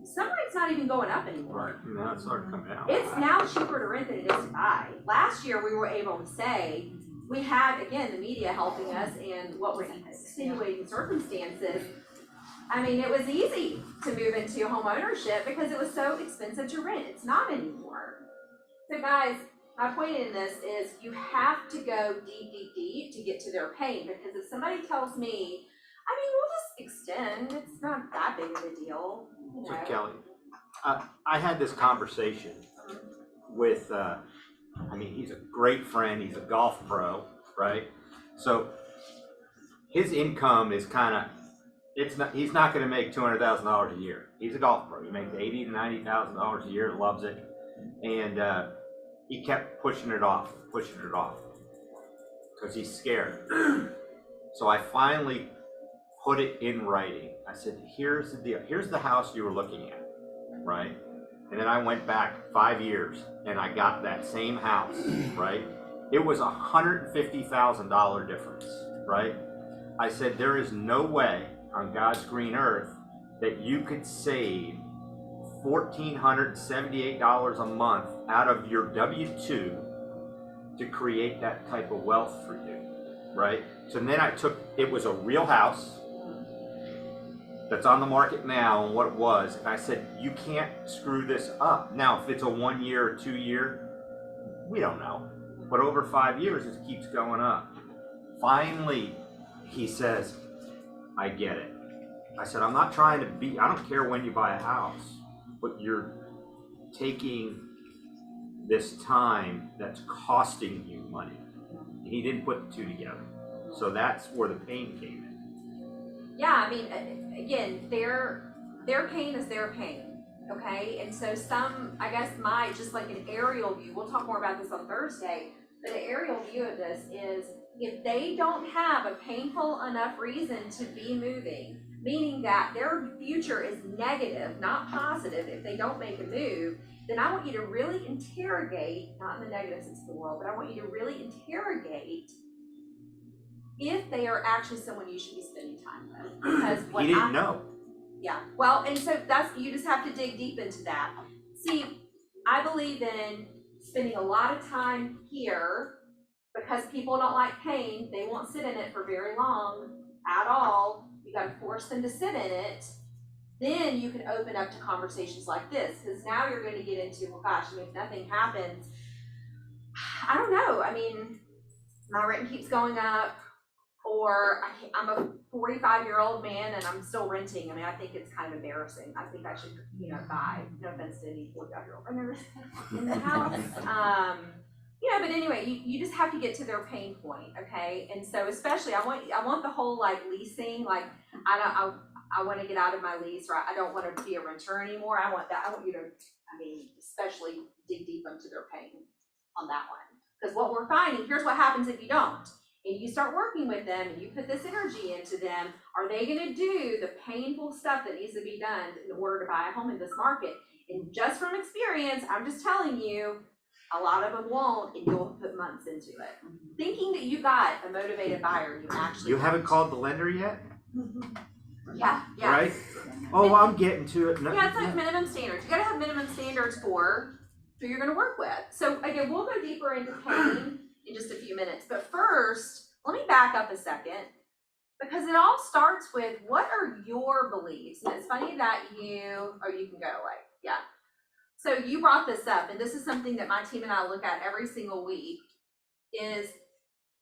Speaker 5: some rent's not even going up anymore.
Speaker 10: Right, now it's starting to come down.
Speaker 5: It's now cheaper to rent than it is to buy. Last year, we were able to say, we had, again, the media helping us and what was extenuating circumstances. I mean, it was easy to move into home ownership because it was so expensive to rent. It's not anymore. So guys, my point in this is you have to go deep, deep, deep to get to their pain, because if somebody tells me, I mean, we'll just extend, it's not that big of a deal, you
Speaker 10: So
Speaker 5: know.
Speaker 10: Kelly, I had this conversation with, I mean, he's a great friend, he's a golf pro, right? So his income is kind of, he's not gonna make $200,000 a year. He's a golf pro, he makes $80,000 to $90,000 a year, loves it. And he kept pushing it off, because he's scared. So I finally put it in writing. I said, here's the deal. Here's the house you were looking at, right? And then I went back 5 years and I got that same house, right? It was $150,000 difference, right? I said, there is no way on God's green earth that you could save $1,478 a month out of your W-2 to create that type of wealth for you, right? So then it was a real house that's on the market now and what it was, and I said, you can't screw this up. Now, if it's a 1 year or 2 year, we don't know. But over 5 years, it keeps going up. Finally, he says, I get it. I said, I'm not trying to I don't care when you buy a house, but you're taking this time that's costing you money. And he didn't put the two together. So that's where the pain came in.
Speaker 5: Yeah, I mean, again, their pain is their pain, okay? And so I guess just like an aerial view, we'll talk more about this on Thursday, but an aerial view of this is if they don't have a painful enough reason to be moving, meaning that their future is negative, not positive, if they don't make a move, then I want you to really interrogate, not in the negative sense of the world, but I want you to really interrogate if they are actually someone you should be spending time with. Because
Speaker 10: he didn't know.
Speaker 5: Yeah, well, and so you just have to dig deep into that. See, I believe in spending a lot of time here because people don't like pain. They won't sit in it for very long at all. You got to force them to sit in it. Then you can open up to conversations like this, because now you're going to get into, well, gosh, I mean, if nothing happens, I don't know. I mean, my rent keeps going up, or I'm a 45-year-old man and I'm still renting. I mean, I think it's kind of embarrassing. I think I should, buy. No offense to any 45-year-old renters in the house. But anyway, you just have to get to their pain point, okay? And so especially, I want the whole leasing, I want to get out of my lease, or I don't want to be a renter anymore. I want you to, especially dig deep into their pain on that one. Because what we're finding, here's what happens if you don't. And you start working with them and you put this energy into them, are they going to do the painful stuff that needs to be done in order to buy a home in this market? And just from experience, I'm just telling you, a lot of them won't, and you'll put months into it. Thinking that you got a motivated buyer,
Speaker 10: You haven't called the lender yet?
Speaker 5: Yeah.
Speaker 10: Right? Oh, I'm getting to it. No,
Speaker 5: Yeah, it's like minimum standards. You gotta have minimum standards for who you're gonna work with. So again, we'll go deeper into pain in just a few minutes. But first, let me back up a second, because it all starts with, what are your beliefs? And it's funny that you can go, So you brought this up, and this is something that my team and I look at every single week, is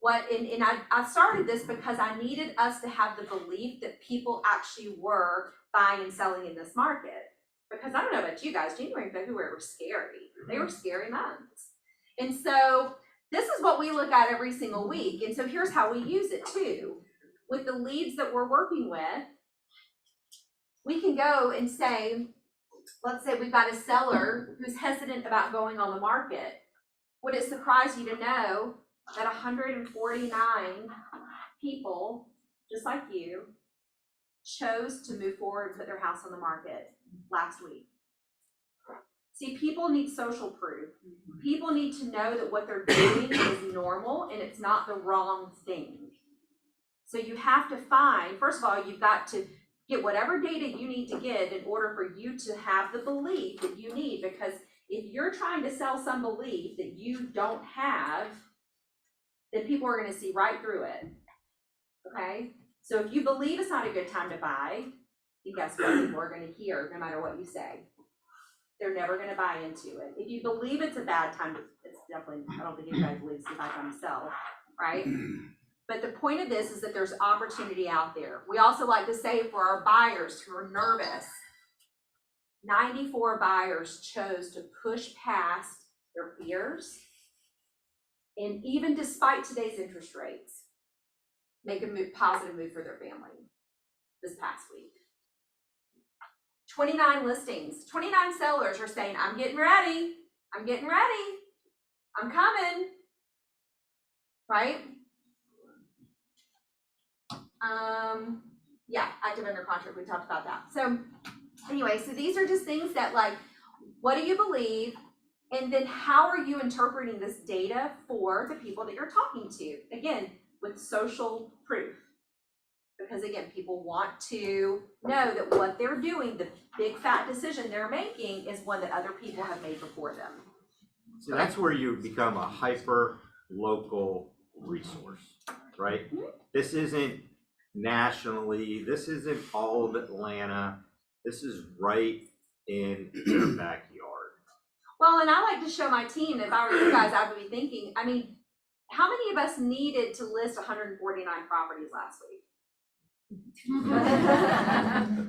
Speaker 5: and I started this because I needed us to have the belief that people actually were buying and selling in this market. Because I don't know about you guys, January and February were scary. They were scary months. And so this is what we look at every single week. And so here's how we use it too. With the leads that we're working with, we can go and say, let's say we've got a seller who's hesitant about going on the market. Would it surprise you to know that 149 people, just like you, chose to move forward and put their house on the market last week? See, people need social proof. People need to know that what they're doing is normal and it's not the wrong thing. So you have to find, first of all, you've got to get whatever data you need to get in order for you to have the belief that you need, because if you're trying to sell some belief that you don't have, then people are going to see right through it. Okay? So if you believe it's not a good time to buy, then guess what? People are going to hear no matter what you say. They're never going to buy into it. If you believe it's a bad time, it's definitely, I don't think anybody believes it's a bad time to sell, right? But the point of this is that there's opportunity out there. We also like to say for our buyers who are nervous, 94 buyers chose to push past their fears, and even despite today's interest rates, make a positive move for their family this past week. 29 listings, 29 sellers are saying, I'm getting ready, I'm coming, right? Yeah, active under contract, we talked about that. So anyway, so these are just things that, like, what do you believe? And then how are you interpreting this data for the people that you're talking to? Again, with social proof. Because again, people want to know that what they're doing, the big fat decision they're making, is one that other people have made before them.
Speaker 10: So that's where you become a hyper local resource, right?
Speaker 5: Mm-hmm.
Speaker 10: This isn't nationally, this isn't all of Atlanta, this is right in your backyard.
Speaker 5: Well, and I like to show my team, if I were you guys, I would be thinking, I mean, how many of us needed to list 149 properties last week?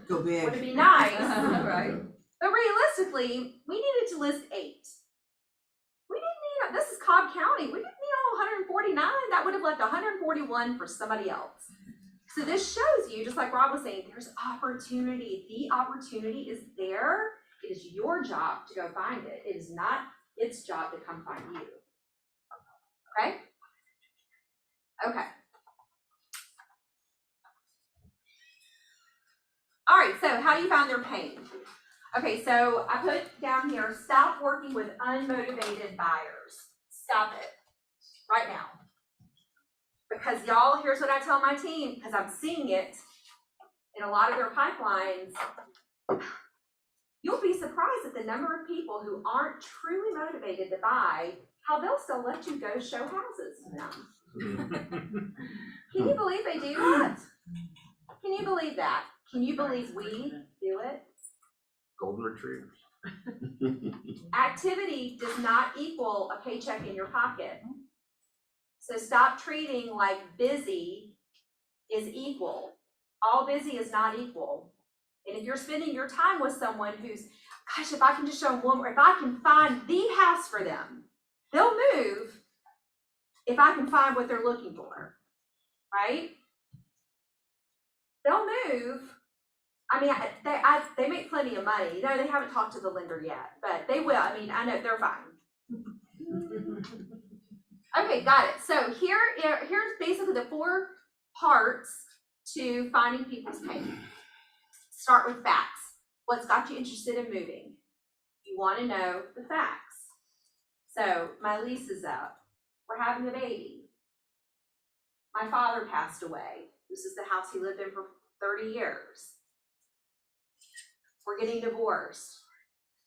Speaker 14: Go big.
Speaker 5: Would it be nice? Right. But realistically, we needed to list 8. We didn't need, this is Cobb County, we didn't need all 149. That would have left 141 for somebody else. So this shows you, just like Rob was saying, there's opportunity. The opportunity is there. It is your job to go find it. It is not its job to come find you. Okay? Okay. All right, so how do you find their pain? Okay, so I put down here, stop working with unmotivated buyers. Stop it right now. Because y'all, here's what I tell my team, because I'm seeing it in a lot of their pipelines. You'll be surprised at the number of people who aren't truly motivated to buy, how they'll still let you go show houses to them. Can you believe they do that? Can you believe that? Can you believe we do it?
Speaker 10: Golden retrievers.
Speaker 5: Activity does not equal a paycheck in your pocket. So stop treating like busy is equal. All busy is not equal. And if you're spending your time with someone who's, gosh, if I can just show them one more, if I can find the house for them, they'll move if I can find what they're looking for, right? They'll move. I mean, they make plenty of money. No, they haven't talked to the lender yet, but they will. I mean, I know they're fine. Okay, got it. So here's basically the 4 parts to finding people's pain. Start with facts. What's got you interested in moving? You want to know the facts. So my lease is up. We're having a baby. My father passed away. This is the house he lived in for 30 years. We're getting divorced.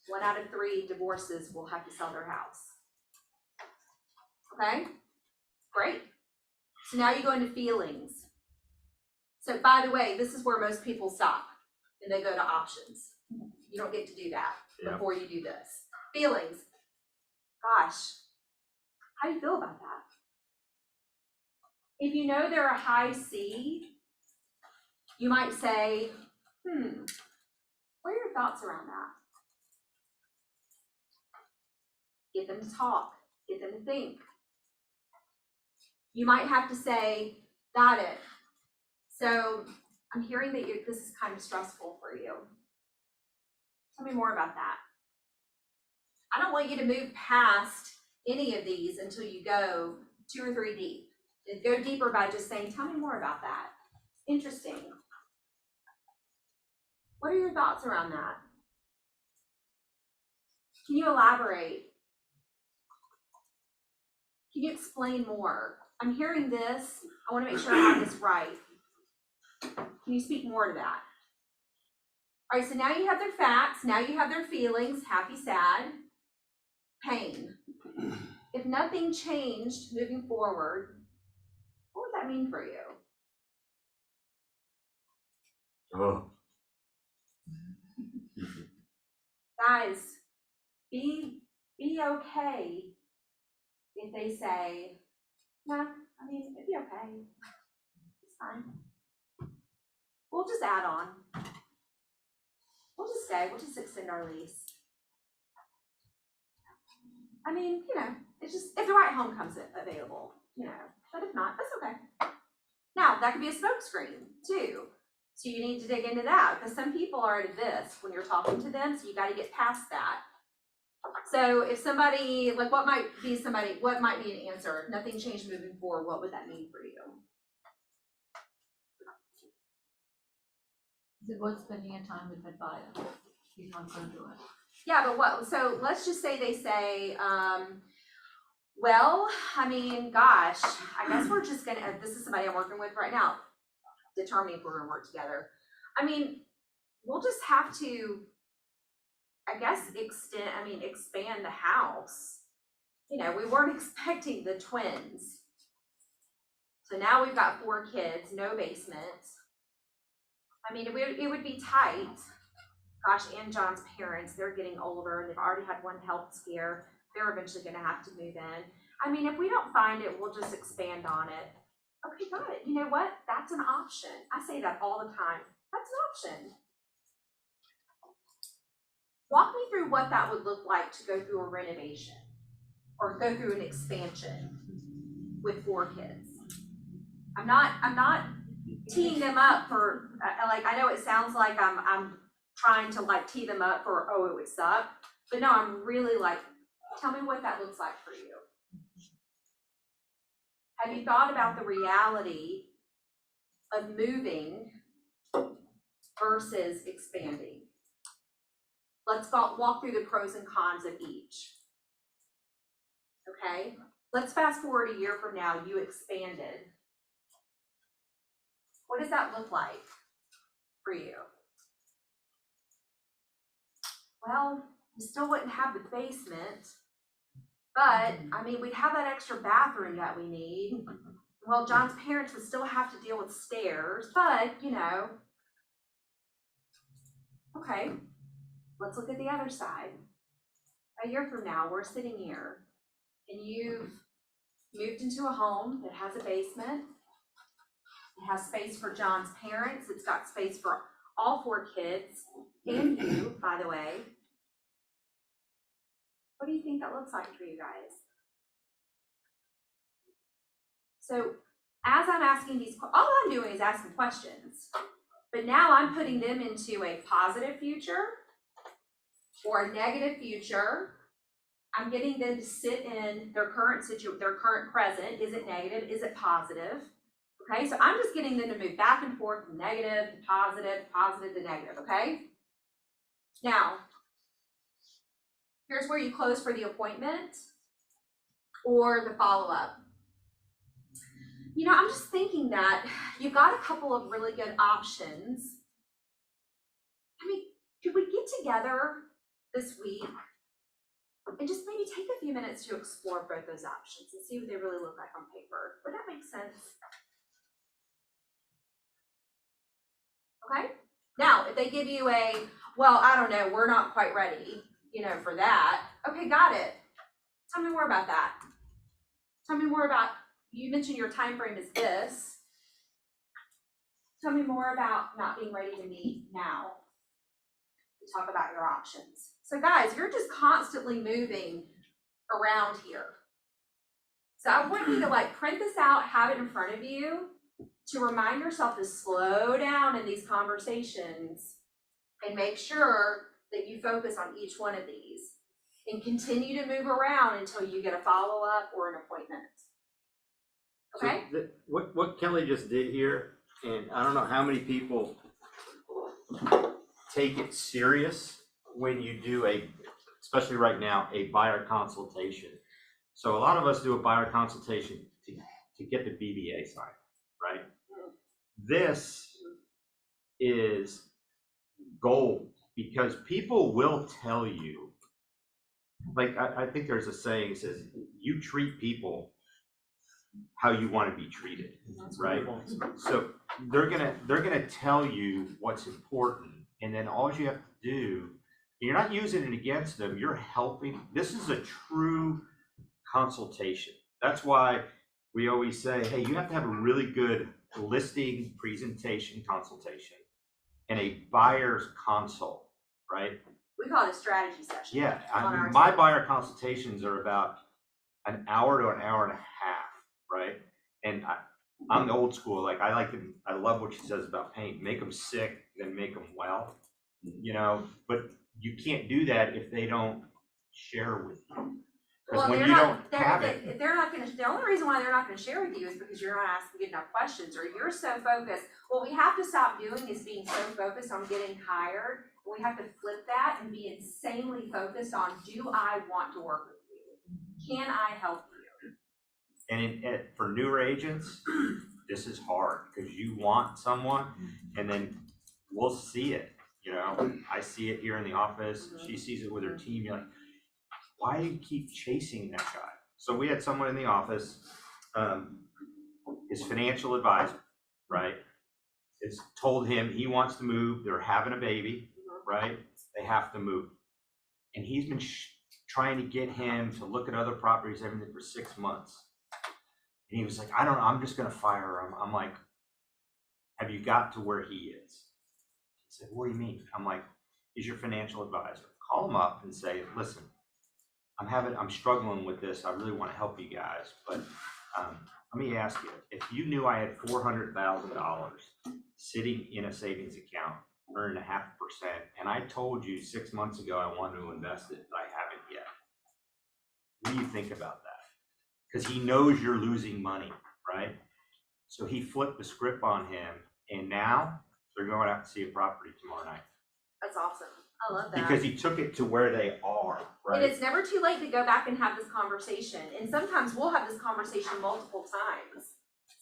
Speaker 5: 1 out of 3 divorces will have to sell their house. Okay, great. So now you go into feelings. So by the way, this is where most people stop and they go to options. You don't get to do that before you do this. Feelings. Gosh, how do you feel about that? If you know they're a high C, you might say, what are your thoughts around that? Get them to talk, get them to think. You might have to say, got it. So I'm hearing that this is kind of stressful for you. Tell me more about that. I don't want you to move past any of these until you go 2 or 3 deep. And go deeper by just saying, tell me more about that. Interesting. What are your thoughts around that? Can you elaborate? Can you explain more? I'm hearing this. I want to make sure I have this right. Can you speak more to that? All right, so now you have their facts. Now you have their feelings, happy, sad, pain. If nothing changed moving forward, what would that mean for you?
Speaker 10: Oh.
Speaker 5: Guys, be okay if they say, nah, I mean, it'd be okay. It's fine. We'll just add on. We'll just stay. We'll just extend our lease. I mean, it's just, if the right home comes available, but if not, that's okay. Now, that could be a smokescreen too. So you need to dig into that because some people are at this when you're talking to them, so you got to get past that. So if somebody, like what might be an answer? If nothing changed moving forward, what would that mean for you?
Speaker 13: Is it worth spending your time with that buyer? He's not going to do it.
Speaker 5: Yeah, but so let's just say they say, well, I mean, gosh, I guess we're just gonna, this is somebody I'm working with right now, determining if we're gonna work together. I mean, we'll just have to, I guess, expand the house. We weren't expecting the twins. So now we've got 4 kids, no basement. I mean, it would be tight. Gosh, and John's parents, they're getting older. They've already had one health scare. They're eventually going to have to move in. I mean, if we don't find it, we'll just expand on it. Okay, got it. You know what? That's an option. I say that all the time. That's an option. Walk me through what that would look like to go through a renovation or go through an expansion with 4 kids. I'm not teeing them up for, I know it sounds like I'm trying to tee them up for, oh, it would suck. But no, I'm really tell me what that looks like for you. Have you thought about the reality of moving versus expanding? Let's walk through the pros and cons of each. Okay, let's fast forward a year from now, you expanded. What does that look like for you? Well, we still wouldn't have the basement, but I mean, we'd have that extra bathroom that we need. Well, John's parents would still have to deal with stairs, but okay, let's look at the other side. A year from now, we're sitting here and you've moved into a home that has a basement. It has space for John's parents. It's got space for all 4 kids and you, by the way. What do you think that looks like for you guys? So as I'm asking these, all I'm doing is asking questions, but now I'm putting them into a positive future or a negative future. I'm getting them to sit in their current present. Is it negative? Is it positive? Okay, so I'm just getting them to move back and forth from negative to positive, positive to negative, okay? Now, here's where you close for the appointment or the follow-up. I'm just thinking that you've got a couple of really good options. I mean, could we get together this week and just maybe take a few minutes to explore both those options and see what they really look like on paper? Would that make sense? Okay. Now, if they give you well, I don't know, we're not quite ready. for that. Okay, got it. Tell me more about that. Tell me more about, you mentioned your time frame is this. Tell me more about not being ready to meet now. To talk about your options. So guys, you're just constantly moving around here. So I want you to print this out, have it in front of you to remind yourself to slow down in these conversations and make sure that you focus on each one of these and continue to move around until you get a follow-up or an appointment. Okay?
Speaker 10: So what Kelly just did here, and I don't know how many people take it serious when you do especially right now, a buyer consultation. So a lot of us do a buyer consultation to get the BBA signed, right? This is gold because people will tell you, I think there's a saying that says, you treat people how you want to be treated, right? So they're gonna tell you what's important, and then all you have to do, you're not using it against them, you're helping. This is a true consultation. That's why we always say, hey, you have to have a really good listing presentation consultation and a buyer's consult, right?
Speaker 5: We call it a strategy session.
Speaker 10: Yeah, my buyer consultations are about an hour to an hour and a half, right? And I'm the old school. I love what she says about pain. Make them sick, then make them well. But you can't do that if they don't share with you. Because when you don't have it,
Speaker 5: they're not going to. The only reason why they're not going to share with you is because you're not asking good enough questions, or you're so focused. What we have to stop doing is being so focused on getting hired. We have to flip that and be insanely focused on: do I want to work with you? Can I help you?
Speaker 10: And for newer agents, this is hard because you want someone, and then we'll see it. I see it here in the office. She sees it with her team. You're like, why do you keep chasing that guy? So we had someone in the office, his financial advisor, right, has told him he wants to move. They're having a baby, right? They have to move. And he's been trying to get him to look at other properties, everything, for 6 months. And he was like, I don't know, I'm just going to fire him. I'm like, have you got to where he is? He said, what do you mean? I'm like, he's your financial advisor. Call him up and say, listen, I'm struggling with this. I really want to help you guys, but let me ask you, if you knew I had $400,000 sitting in a savings account, earning 0.5%, and I told you 6 months ago I wanted to invest it, but I haven't yet, what do you think about that? Because he knows you're losing money, right? So he flipped the script on him, and now they're going out to see a property tomorrow night.
Speaker 5: That's awesome. I love that.
Speaker 10: Because he took it to where they are, right?
Speaker 5: And it's never too late to go back and have this conversation. And sometimes we'll have this conversation multiple times.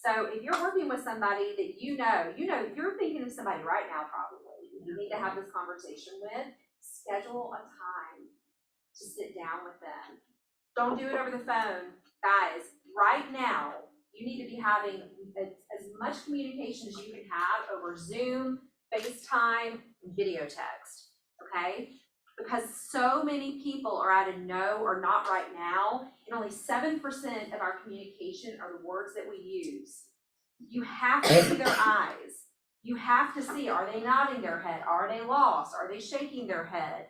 Speaker 5: So if you're working with somebody that you're thinking of somebody right now probably you need to have this conversation with, schedule a time to sit down with them. Don't do it over the phone. Guys, right now, you need to be having as much communication as you can have over Zoom, FaceTime, and video text. Okay? Because so many people are at a no or not right now, and only 7% of our communication are the words that we use. You have to see their eyes. You have to see, are they nodding their head? Are they lost? Are they shaking their head?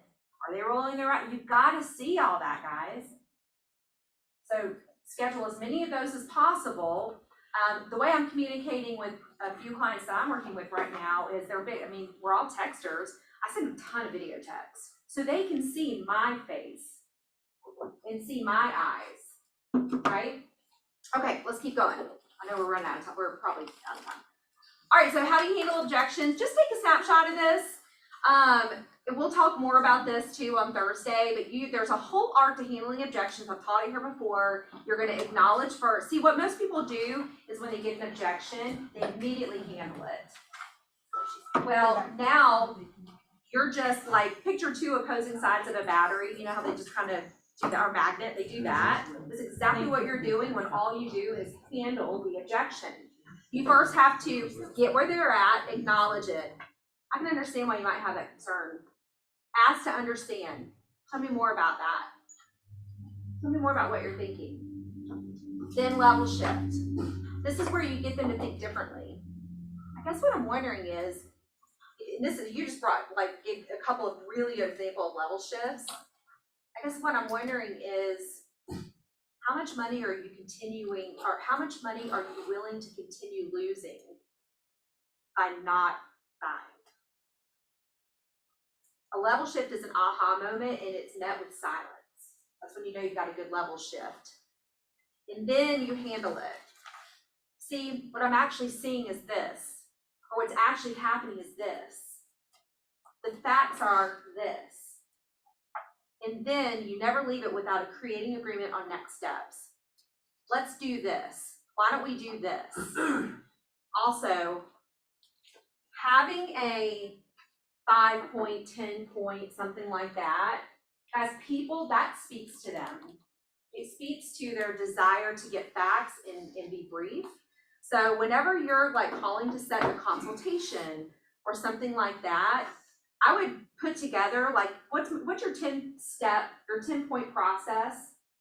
Speaker 5: Are they rolling their eyes? You've got to see all that, guys. So schedule as many of those as possible. The way I'm communicating with a few clients that I'm working with right now is we're all texters. I send a ton of video texts so they can see my face and see my eyes, right? Okay, let's keep going. I know we're running out of time. We're probably out of time. All right, so how do you handle objections? Just take a snapshot of this. We'll talk more about this too on Thursday, but there's a whole art to handling objections. I've taught it here before. You're going to acknowledge first. See, what most people do is when they get an objection, they immediately handle it. Well, now you're just like, picture two opposing sides of a battery. You know how they just kind of do that, or magnet, they do that. That's exactly what you're doing when all you do is handle the objection. You first have to get where they're at, acknowledge it. I can understand why you might have that concern. Ask to understand. Tell me more about that. Tell me more about what you're thinking. Then level shift. This is where you get them to think differently. I guess what I'm wondering is, and this is, you just brought like gave a couple of really good example of level shifts. I guess what I'm wondering is, how much money are you continuing, or how much money are you willing to continue losing by not buying? A level shift is an aha moment, and it's met with silence. That's when you know you got a good level shift. And then you handle it. See, what I'm actually seeing is this, or what's actually happening is this. The facts are this. And then you never leave it without a creating agreement on next steps. Let's do this. Why don't we do this? Also, having a 5-point, 10-point, something like that, as people, that speaks to them. It speaks to their desire to get facts and be brief. So whenever you're like calling to set a consultation or something like that, I would put together like, what's your 10-step or 10-point process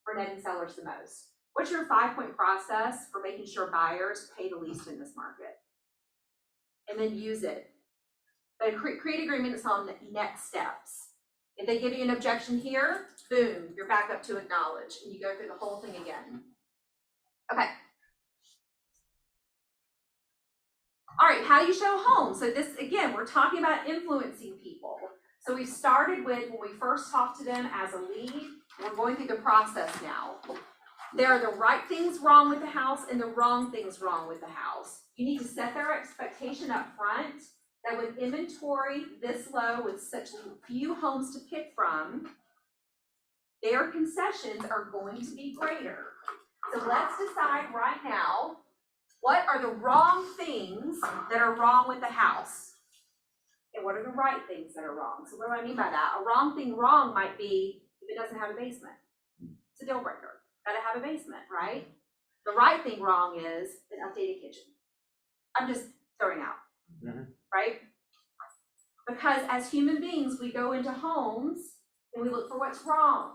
Speaker 5: for netting sellers the most? What's your 5-point process for making sure buyers pay the least in this market? And then use it. But create agreements on the next steps. If they give you an objection here, boom, you're back up to acknowledge, and you go through the whole thing again. Okay. All right, how do you show home? So this, again, we're talking about influencing people. So we started with when we first talked to them as a lead, we're going through the process now. There are the right things wrong with the house and the wrong things wrong with the house. You need to set their expectation up front that with inventory this low, with such few homes to pick from, their concessions are going to be greater. So let's decide right now, what are the wrong things that are wrong with the house? And what are the right things that are wrong? So what do I mean by that? A wrong thing wrong might be if it doesn't have a basement. It's a deal breaker. Gotta have a basement, right? The right thing wrong is an updated kitchen. I'm just throwing out, right? Because as human beings, we go into homes and we look for what's wrong,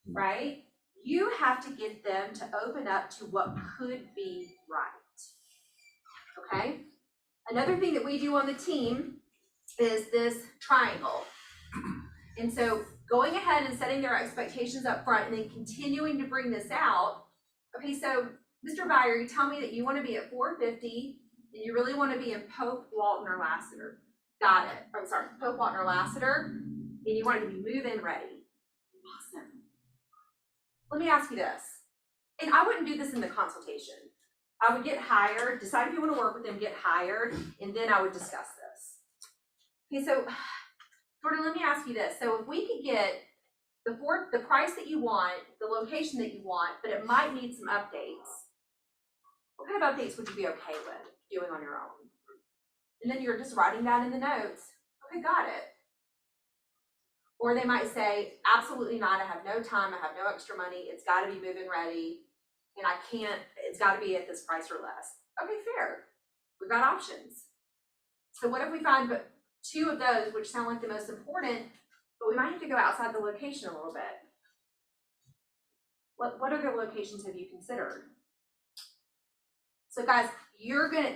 Speaker 5: right? You have to get them to open up to what could be right, okay? Another thing that we do on the team is this triangle. And so going ahead and setting their expectations up front and then continuing to bring this out. Okay, so Mr. Buyer, you tell me that you want to be at 450 and you really want to be in Pope, Walton, or Lassiter. Got it. I'm sorry, Pope, Walton, or Lassiter, and you want it to be move-in ready. Awesome. Let me ask you this, and I wouldn't do this in the consultation. I would get hired, decide if you want to work with them, get hired, and then I would discuss this. Okay, so Jordan, let me ask you this. So if we could get the price that you want, the location that you want, but it might need some updates, what kind of updates would you be okay with doing on your own? And then you're just writing that in the notes. Okay, got it. Or they might say, absolutely not, I have no time, I have no extra money, it's gotta be move-in ready, and I can't, it's gotta be at this price or less. Okay, fair. We've got options. So what if we find but 2 of those, which sound like the most important, but we might have to go outside the location a little bit. What other locations have you considered? So guys,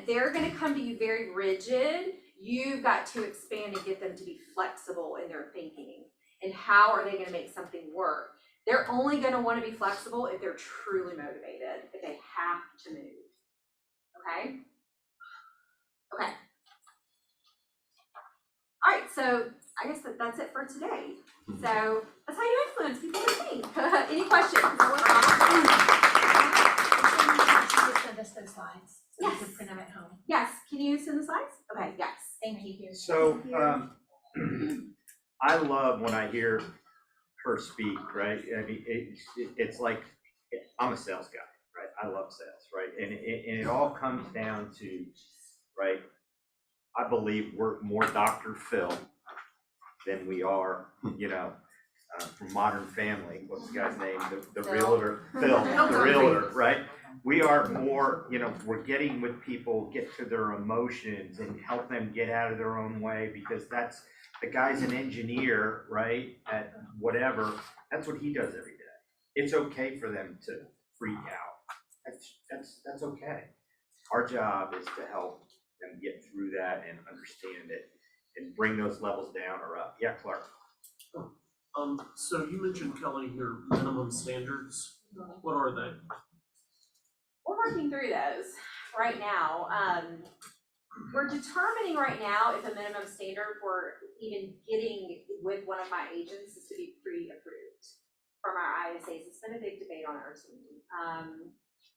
Speaker 5: they're gonna come to you very rigid. You've got to expand and get them to be flexible in their thinking. And how are they gonna make something work? They're only gonna wanna be flexible if they're truly motivated, if they have to move, okay? Okay. All right, so I guess that's it for today. So that's how you influence people to think. Any questions?
Speaker 3: Send us those slides, so
Speaker 5: Yes.
Speaker 3: we can print them at home.
Speaker 5: Yes, can you send the slides? Okay, yes.
Speaker 3: Thank you.
Speaker 10: So, I love when I hear her speak, right? I mean, it's like, I'm a sales guy, right? I love sales, right? And it all comes down to, right? I believe we're more Dr. Phil than we are, from Modern Family. What's the guy's name? The realtor, Phil, the realtor, right? We are more, you know, we're getting with people, get to their emotions and help them get out of their own way, because that's, the guy's an engineer, right, at whatever, that's what he does every day. It's okay for them to freak out. That's okay. Our job is to help them get through that and understand it and bring those levels down or up. Yeah, Clark.
Speaker 15: So you mentioned, Kelly, your minimum standards. What are they?
Speaker 5: We're working through those right now. We're determining right now if a minimum standard for even getting with one of my agents is to be pre-approved from our ISAs. It's been a big debate on our team.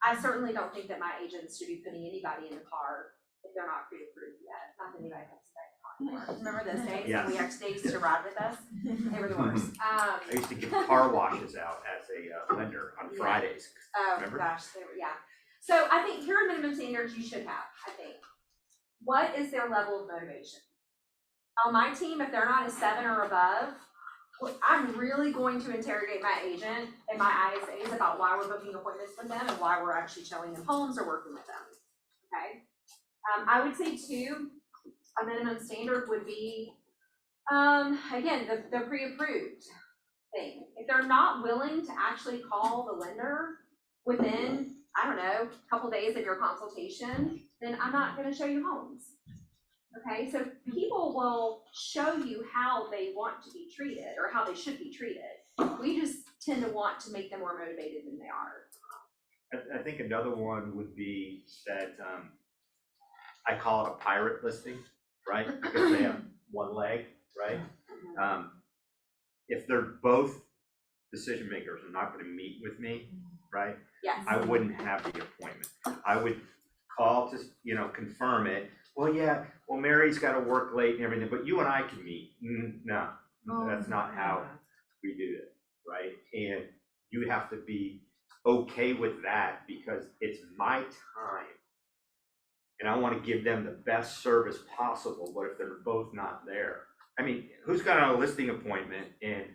Speaker 5: I certainly don't think that my agents should be putting anybody in the car if they're not pre-approved yet. Not that anybody has to say. Remember those days when we actually used to ride with us? They were the worst.
Speaker 10: I used to give car washes out as a lender on Fridays.
Speaker 5: Oh,
Speaker 10: Remember?
Speaker 5: gosh, they were, yeah. So I think here are minimum standards you should have, I think. What is their level of motivation? On my team, if they're not a 7 or above, I'm really going to interrogate my agent and my ISAs about why we're booking appointments with them and why we're actually showing them homes or working with them, okay? I would say 2, a minimum standard would be, again, the pre-approved thing. If they're not willing to actually call the lender within, I don't know, a couple days of your consultation, then I'm not gonna show you homes. Okay, so people will show you how they want to be treated or how they should be treated. We just tend to want to make them more motivated than they are.
Speaker 10: I think another one would be that, I call it a pirate listing, right? Because they have one leg, right? If they're both decision makers and not gonna meet with me, right?
Speaker 5: Yes.
Speaker 10: I wouldn't have the appointment. I would call to, you know, confirm it. Well, yeah, well, Mary's gotta work late and everything, but you and I can meet. No, that's not how we do it, right? And you have to be okay with that because it's my time. And I wanna give them the best service possible, but if they're both not there, I mean, who's got a listing appointment and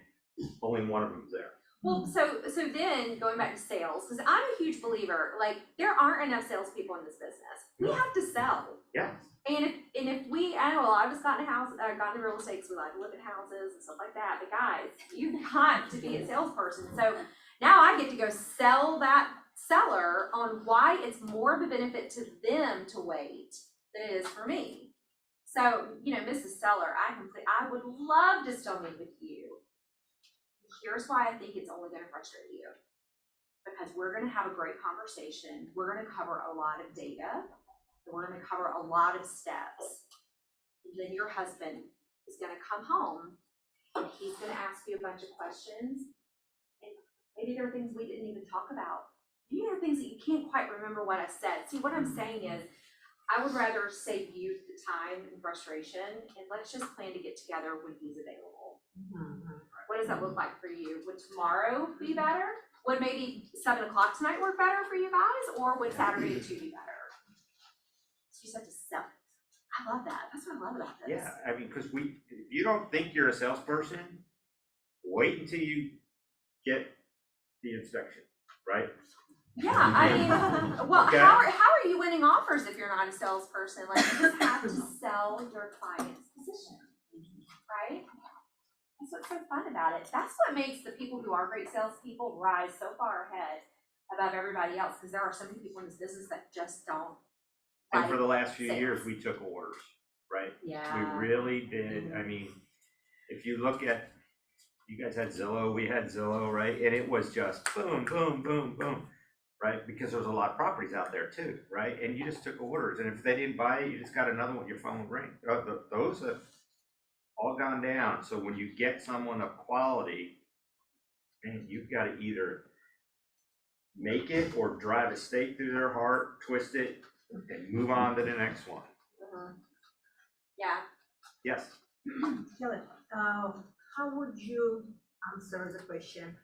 Speaker 10: only one of them's there?
Speaker 5: Well, so then going back to sales, because I'm a huge believer, like there aren't enough salespeople in this business. We have to sell.
Speaker 10: Yeah.
Speaker 5: And if we, I know a lot of us got in real estate, so we like to look at houses and stuff like that. But guys, you've got to be a salesperson. So now I get to go sell that seller on why it's more of a benefit to them to wait than it is for me. So, you know, Mrs. Seller, I would love to still meet with you. Here's why I think it's only gonna frustrate you. Because we're gonna have a great conversation. We're gonna cover a lot of data. And we're gonna cover a lot of steps. And then your husband is gonna come home and he's gonna ask you a bunch of questions. And maybe there are things we didn't even talk about. Maybe there are things that you can't quite remember what I said. See, what I'm saying is, I would rather save you the time and frustration, and let's just plan to get together when he's available. What does that look like for you? Would tomorrow be better? Would maybe 7 o'clock tonight work better for you guys? Or would Saturday at 2 be better? So you just have to sell it. I love that. That's what I love about this.
Speaker 10: Yeah, I mean, because if you don't think you're a salesperson, wait until you get the inspection, right?
Speaker 5: Yeah, I mean, well,
Speaker 10: Okay.
Speaker 5: how are you winning offers if you're not a salesperson? Like, you just have to sell your client's position, right? That's what's so fun about it. That's what makes the people who are great salespeople rise so far ahead above everybody else, because there are so many people in this business that just don't.
Speaker 10: And for the last few
Speaker 5: sales.
Speaker 10: years, we took orders, right?
Speaker 5: Yeah.
Speaker 10: We really did. I mean, if you look at, you guys had Zillow, we had Zillow, right? And it was just boom, boom, boom, boom, right? Because there was a lot of properties out there too, right? And you just took orders. And if they didn't buy it, you just got another one, your phone would ring. Those have all gone down. So when you get someone of quality, man, you've got to either make it or drive a stake through their heart, twist it, and move on to the next one.
Speaker 5: Yeah.
Speaker 10: Yes.
Speaker 16: Kelly, how would you answer the question?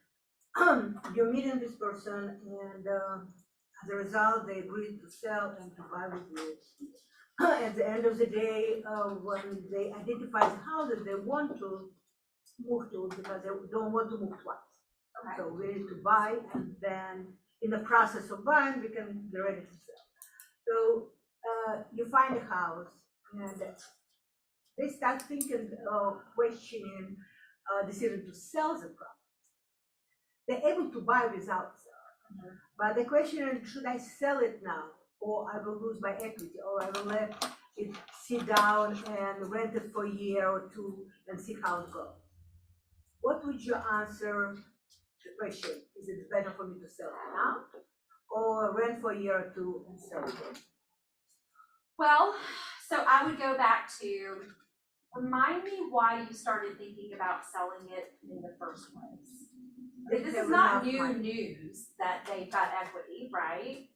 Speaker 16: You're meeting this person and as a result, they agreed to sell and to buy with you. At the end of the day, when they identify the house that they want to move to, because they don't want to move twice.
Speaker 5: Okay.
Speaker 16: So we need to buy and then in the process of buying, we can be ready to sell. So, you find a house and they start thinking, questioning, decision to sell the property. They're able to buy without selling. But the question is, should I sell it now? Or I will lose my equity, or I will let it sit down and rent it for a year or two and see how it goes. What would you answer the question? Is it better for me to sell it now or rent for a year or two and sell it?
Speaker 17: Well, so I would go back to, remind me why you started thinking about selling it in the first place. This is not new news that they've got equity, right?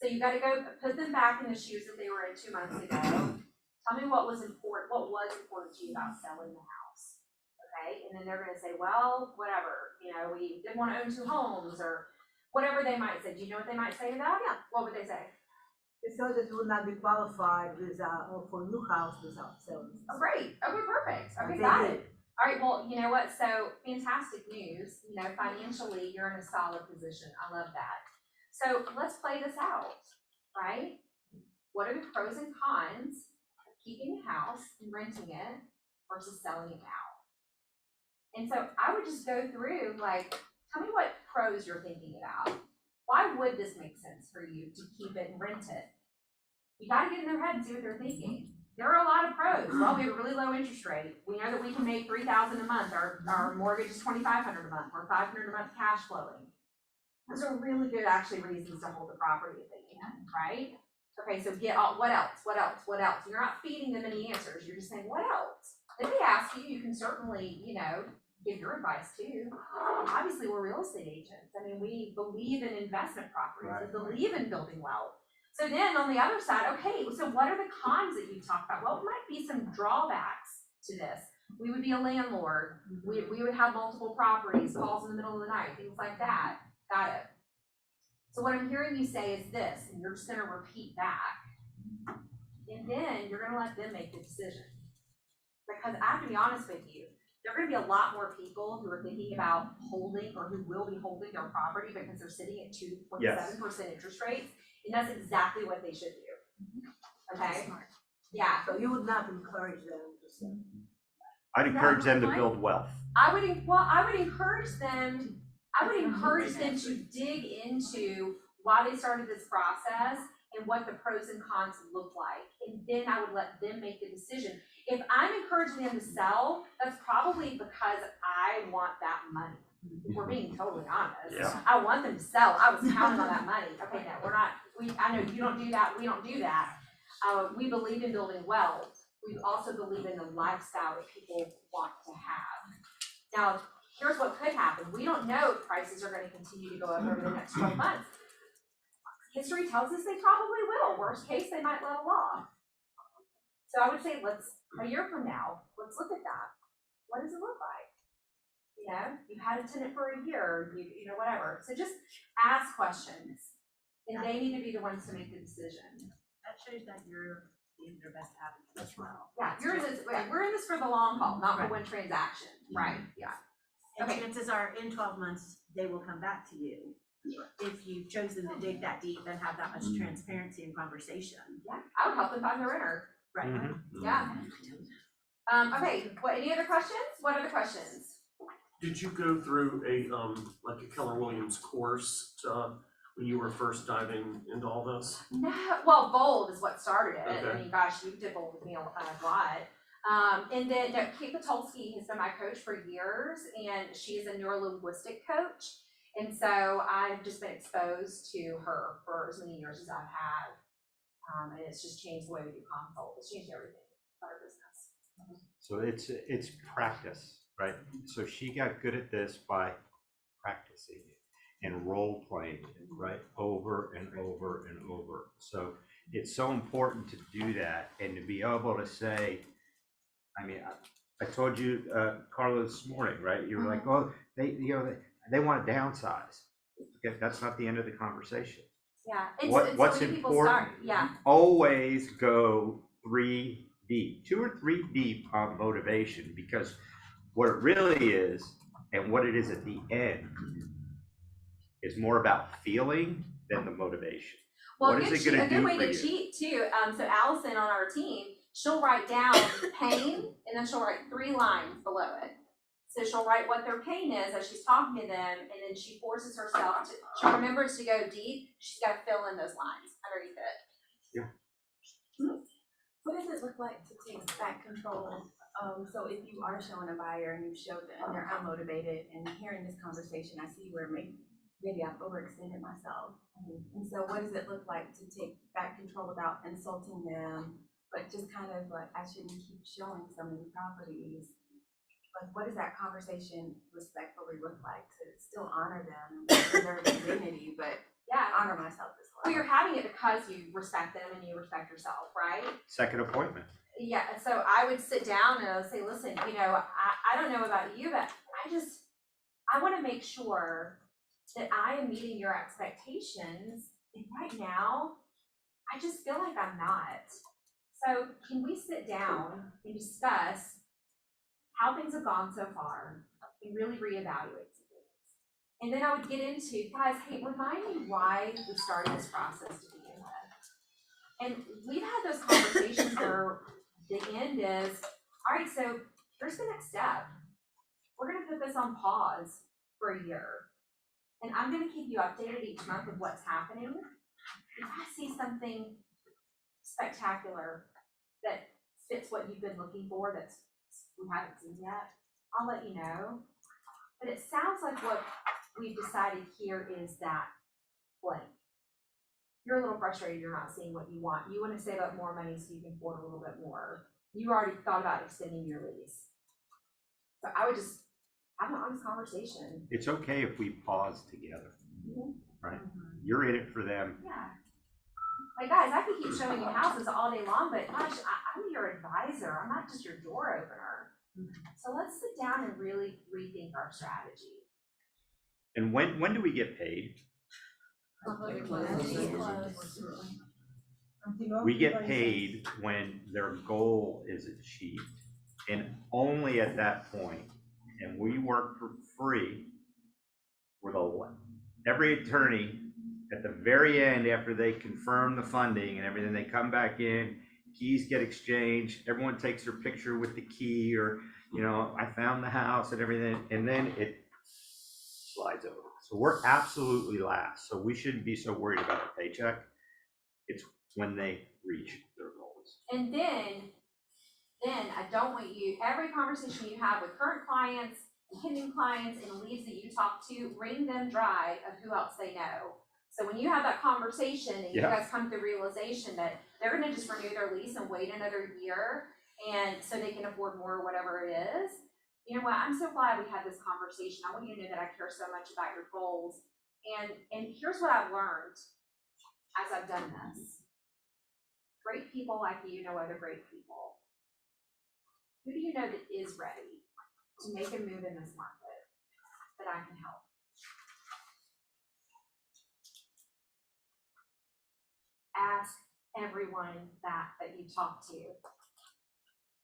Speaker 17: So you gotta go put them back in the shoes that they were in 2 months ago. Tell me what was important to you about selling the house, okay? And then they're gonna say, well, whatever, we didn't wanna own 2 homes, or whatever they might say. Do you know what they might say to that? Yeah. What would they say?
Speaker 16: They thought that would not be qualified for a new house without selling.
Speaker 17: Oh, great, okay, perfect, okay,
Speaker 16: They
Speaker 17: got
Speaker 16: did.
Speaker 17: it. All right, well, you know what, so fantastic news, financially, you're in a solid position, I love that. So let's play this out, right? What are the pros and cons of keeping a house and renting it versus selling it out? And so I would just go through, tell me what pros you're thinking about. Why would this make sense for you to keep it and rent it? You gotta get in their head and see what they're thinking. There are a lot of pros. Well, we have a really low interest rate. We know that we can make $3,000 a month. Our mortgage is $2,500 a month. We're $500 a month cash flowing. Those are really good, actually, reasons to hold the property if they can, right? Okay, so what else? You're not feeding them any answers. You're just saying, what else? If they ask you, you can certainly, give your advice too. Obviously, we're real estate agents. I mean, we believe in investment properties. We believe in building wealth. So then on the other side, okay, so what are the cons that you talk about? What might be some drawbacks to this? We would be a landlord. We would have multiple properties, calls in the middle of the night, things like that. Got it. So what I'm hearing you say is this, and you're just gonna repeat back. And then you're gonna let them make the decision. Because I have to be honest with you, there are gonna be a lot more people who are thinking about holding or who will be holding their property because they're sitting at 2.7% interest rates. And that's exactly what they should do. Okay? Yeah.
Speaker 16: So you would not encourage them to sell?
Speaker 10: I'd encourage them to build wealth.
Speaker 17: I would encourage them to dig into why they started this process and what the pros and cons look like. And then I would let them make the decision. If I'm encouraging them to sell, that's probably because I want that money. If we're being totally honest.
Speaker 10: Yeah.
Speaker 17: I want them to sell. I was counting on that money. Okay, no, we're not. I know you don't do that. We don't do that. We believe in building wealth. We also believe in the lifestyle that people want to have. Now, here's what could happen. We don't know if prices are going to continue to go up over the next 12 months. History tells us they probably will. Worst case, they might level off. So I would say, a year from now, let's look at that. What does it look like? You've had a tenant for a year, whatever. So just ask questions, and they need to be the ones to make the decision.
Speaker 12: That shows that you're being their best advocate as well.
Speaker 17: Yeah, we're in this for the long haul, not for one transaction, right? Yeah.
Speaker 12: And
Speaker 17: Okay.
Speaker 12: chances are, in 12 months, they will come back to you. If you've chosen to dig that deep and have that much transparency and conversation.
Speaker 17: Yeah, I would help them find the renter.
Speaker 12: Right.
Speaker 10: Mm-hmm.
Speaker 17: Yeah. Okay, any other questions? What other questions?
Speaker 15: Did you go through a Keller Williams course when you were first diving into all this?
Speaker 17: No, well, Bold is what started it.
Speaker 15: Okay.
Speaker 17: I mean, gosh, you did Bold with me a lot. And then Kate Patulski has been my coach for years, and she is a neuro-linguistic coach. And so I've just been exposed to her for as many years as I've had. And it's just changed the way we do consult. It's changed everything about our business.
Speaker 10: So it's practice, right? So she got good at this by practicing it and role playing it, right? Over and over and over. So it's so important to do that and to be able to say, I mean, I told you, Carla, this morning, right? You were like, oh, they want to downsize. Okay, that's not the end of the conversation.
Speaker 17: Yeah.
Speaker 10: What's
Speaker 17: so
Speaker 10: important? Always go 3 deep, 2 or 3 deep on motivation, because what it really is and what it is at the end is more about feeling than the motivation.
Speaker 5: Well,
Speaker 10: What is it gonna
Speaker 5: a good
Speaker 10: do
Speaker 5: way
Speaker 10: for
Speaker 5: to
Speaker 10: you?
Speaker 5: cheat too, so Allison on our team, she'll write down pain, and then she'll write 3 lines below it. So she'll write what their pain is as she's talking to them, and then she forces herself to, she remembers to go deep, she's gotta fill in those lines underneath it.
Speaker 6: What does it look like to take back control? So if you are showing a buyer and you show them and they're unmotivated, and hearing this conversation, I see where maybe I've overextended myself. And so what does it look like to take back control without insulting them, but just kind of like, I shouldn't keep showing so many properties? Like, what does that conversation respectfully look like to still honor them and preserve their dignity, but honor myself as well?
Speaker 5: Well, you're having it because you respect them and you respect yourself, right?
Speaker 10: Second appointment.
Speaker 5: Yeah, so I would sit down and I would say, listen, you know, I don't know about you, but I wanna make sure that I am meeting your expectations. And right now, I just feel like I'm not. So can we sit down and discuss how things have gone so far and really reevaluate some things? And then I would get into, guys, hey, remind me why we started this process to begin with. And we've had those conversations where the end is, all right, so here's the next step. We're gonna put this on pause for a year. And I'm gonna keep you updated each month of what's happening. If I see something spectacular that fits what you've been looking for that we haven't seen yet, I'll let you know. But it sounds like what we've decided here is that blank. You're a little frustrated you're not seeing what you want. You want to save up more money so you can afford a little bit more. You already thought about extending your lease. So I would just have an honest conversation.
Speaker 10: It's okay if we pause together,
Speaker 5: Mhm.
Speaker 10: right? You're in it for them.
Speaker 5: Yeah. Like, guys, I could keep showing you houses all day long, but gosh, I'm your advisor. I'm not just your door opener. So let's sit down and really rethink our strategy.
Speaker 10: And when do we get paid? We get paid when their goal is achieved, and only at that point. And we work for free with every attorney at the very end, after they confirm the funding and everything, they come back in, keys get exchanged, everyone takes their picture with the key, or, you know, I found the house and everything, and then it slides over. So we're absolutely last. So we shouldn't be so worried about a paycheck. It's when they reach their goals.
Speaker 5: And then I don't want you, every conversation you have with current clients, and pending clients, and leads that you talk to, wring them dry of who else they know. So when you have that conversation and you guys come to the realization that they're gonna just renew their lease and wait another year, and so they can afford more or whatever it is, you know what, I'm so glad we had this conversation. I want you to know that I care so much about your goals. And here's what I've learned as I've done this. Great people like you know other great people. Who do you know that is ready to make a move in this market that I can help? Ask everyone that you talk to. Your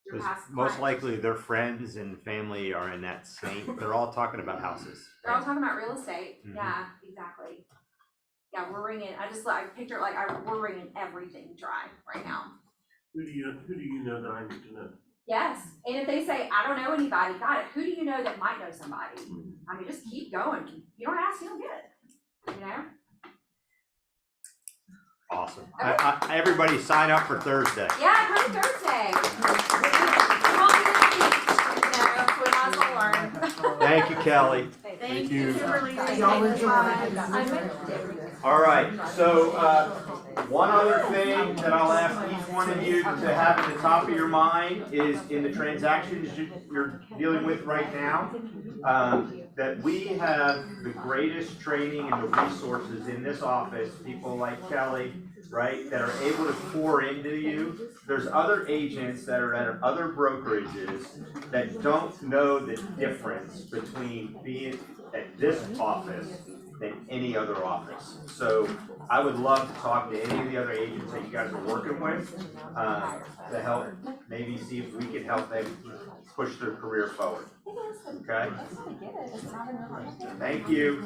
Speaker 10: Because
Speaker 5: past
Speaker 10: most
Speaker 5: clients.
Speaker 10: likely their friends and family are in that same, they're all talking about houses.
Speaker 5: They're all talking about real estate.
Speaker 10: Mhm.
Speaker 5: Yeah, exactly. Yeah, we're wringing, I picture it like we're wringing everything dry right now.
Speaker 15: Who do you know that I need to know?
Speaker 5: Yes, and if they say, I don't know anybody, got it, who do you know that might know somebody? I mean, just keep going. You don't ask, you don't get it, you know?
Speaker 10: Awesome. Everybody sign up for Thursday.
Speaker 5: Yeah, come Thursday. Come on to the beach, you know, we might as well learn.
Speaker 10: Thank you, Kelly.
Speaker 5: Thank you, Kimberly.
Speaker 10: All right, so one other thing that I'll ask each one of you to have at the top of your mind is in the transactions you're dealing with right now, that we have the greatest training and the resources in this office, people like Kelly, right, that are able to pour into you. There's other agents that are at other brokerages that don't know the difference between being at this office than any other office. So I would love to talk to any of the other agents that you guys are working with, to help, maybe see if we can help them push their career forward. Okay? Thank you.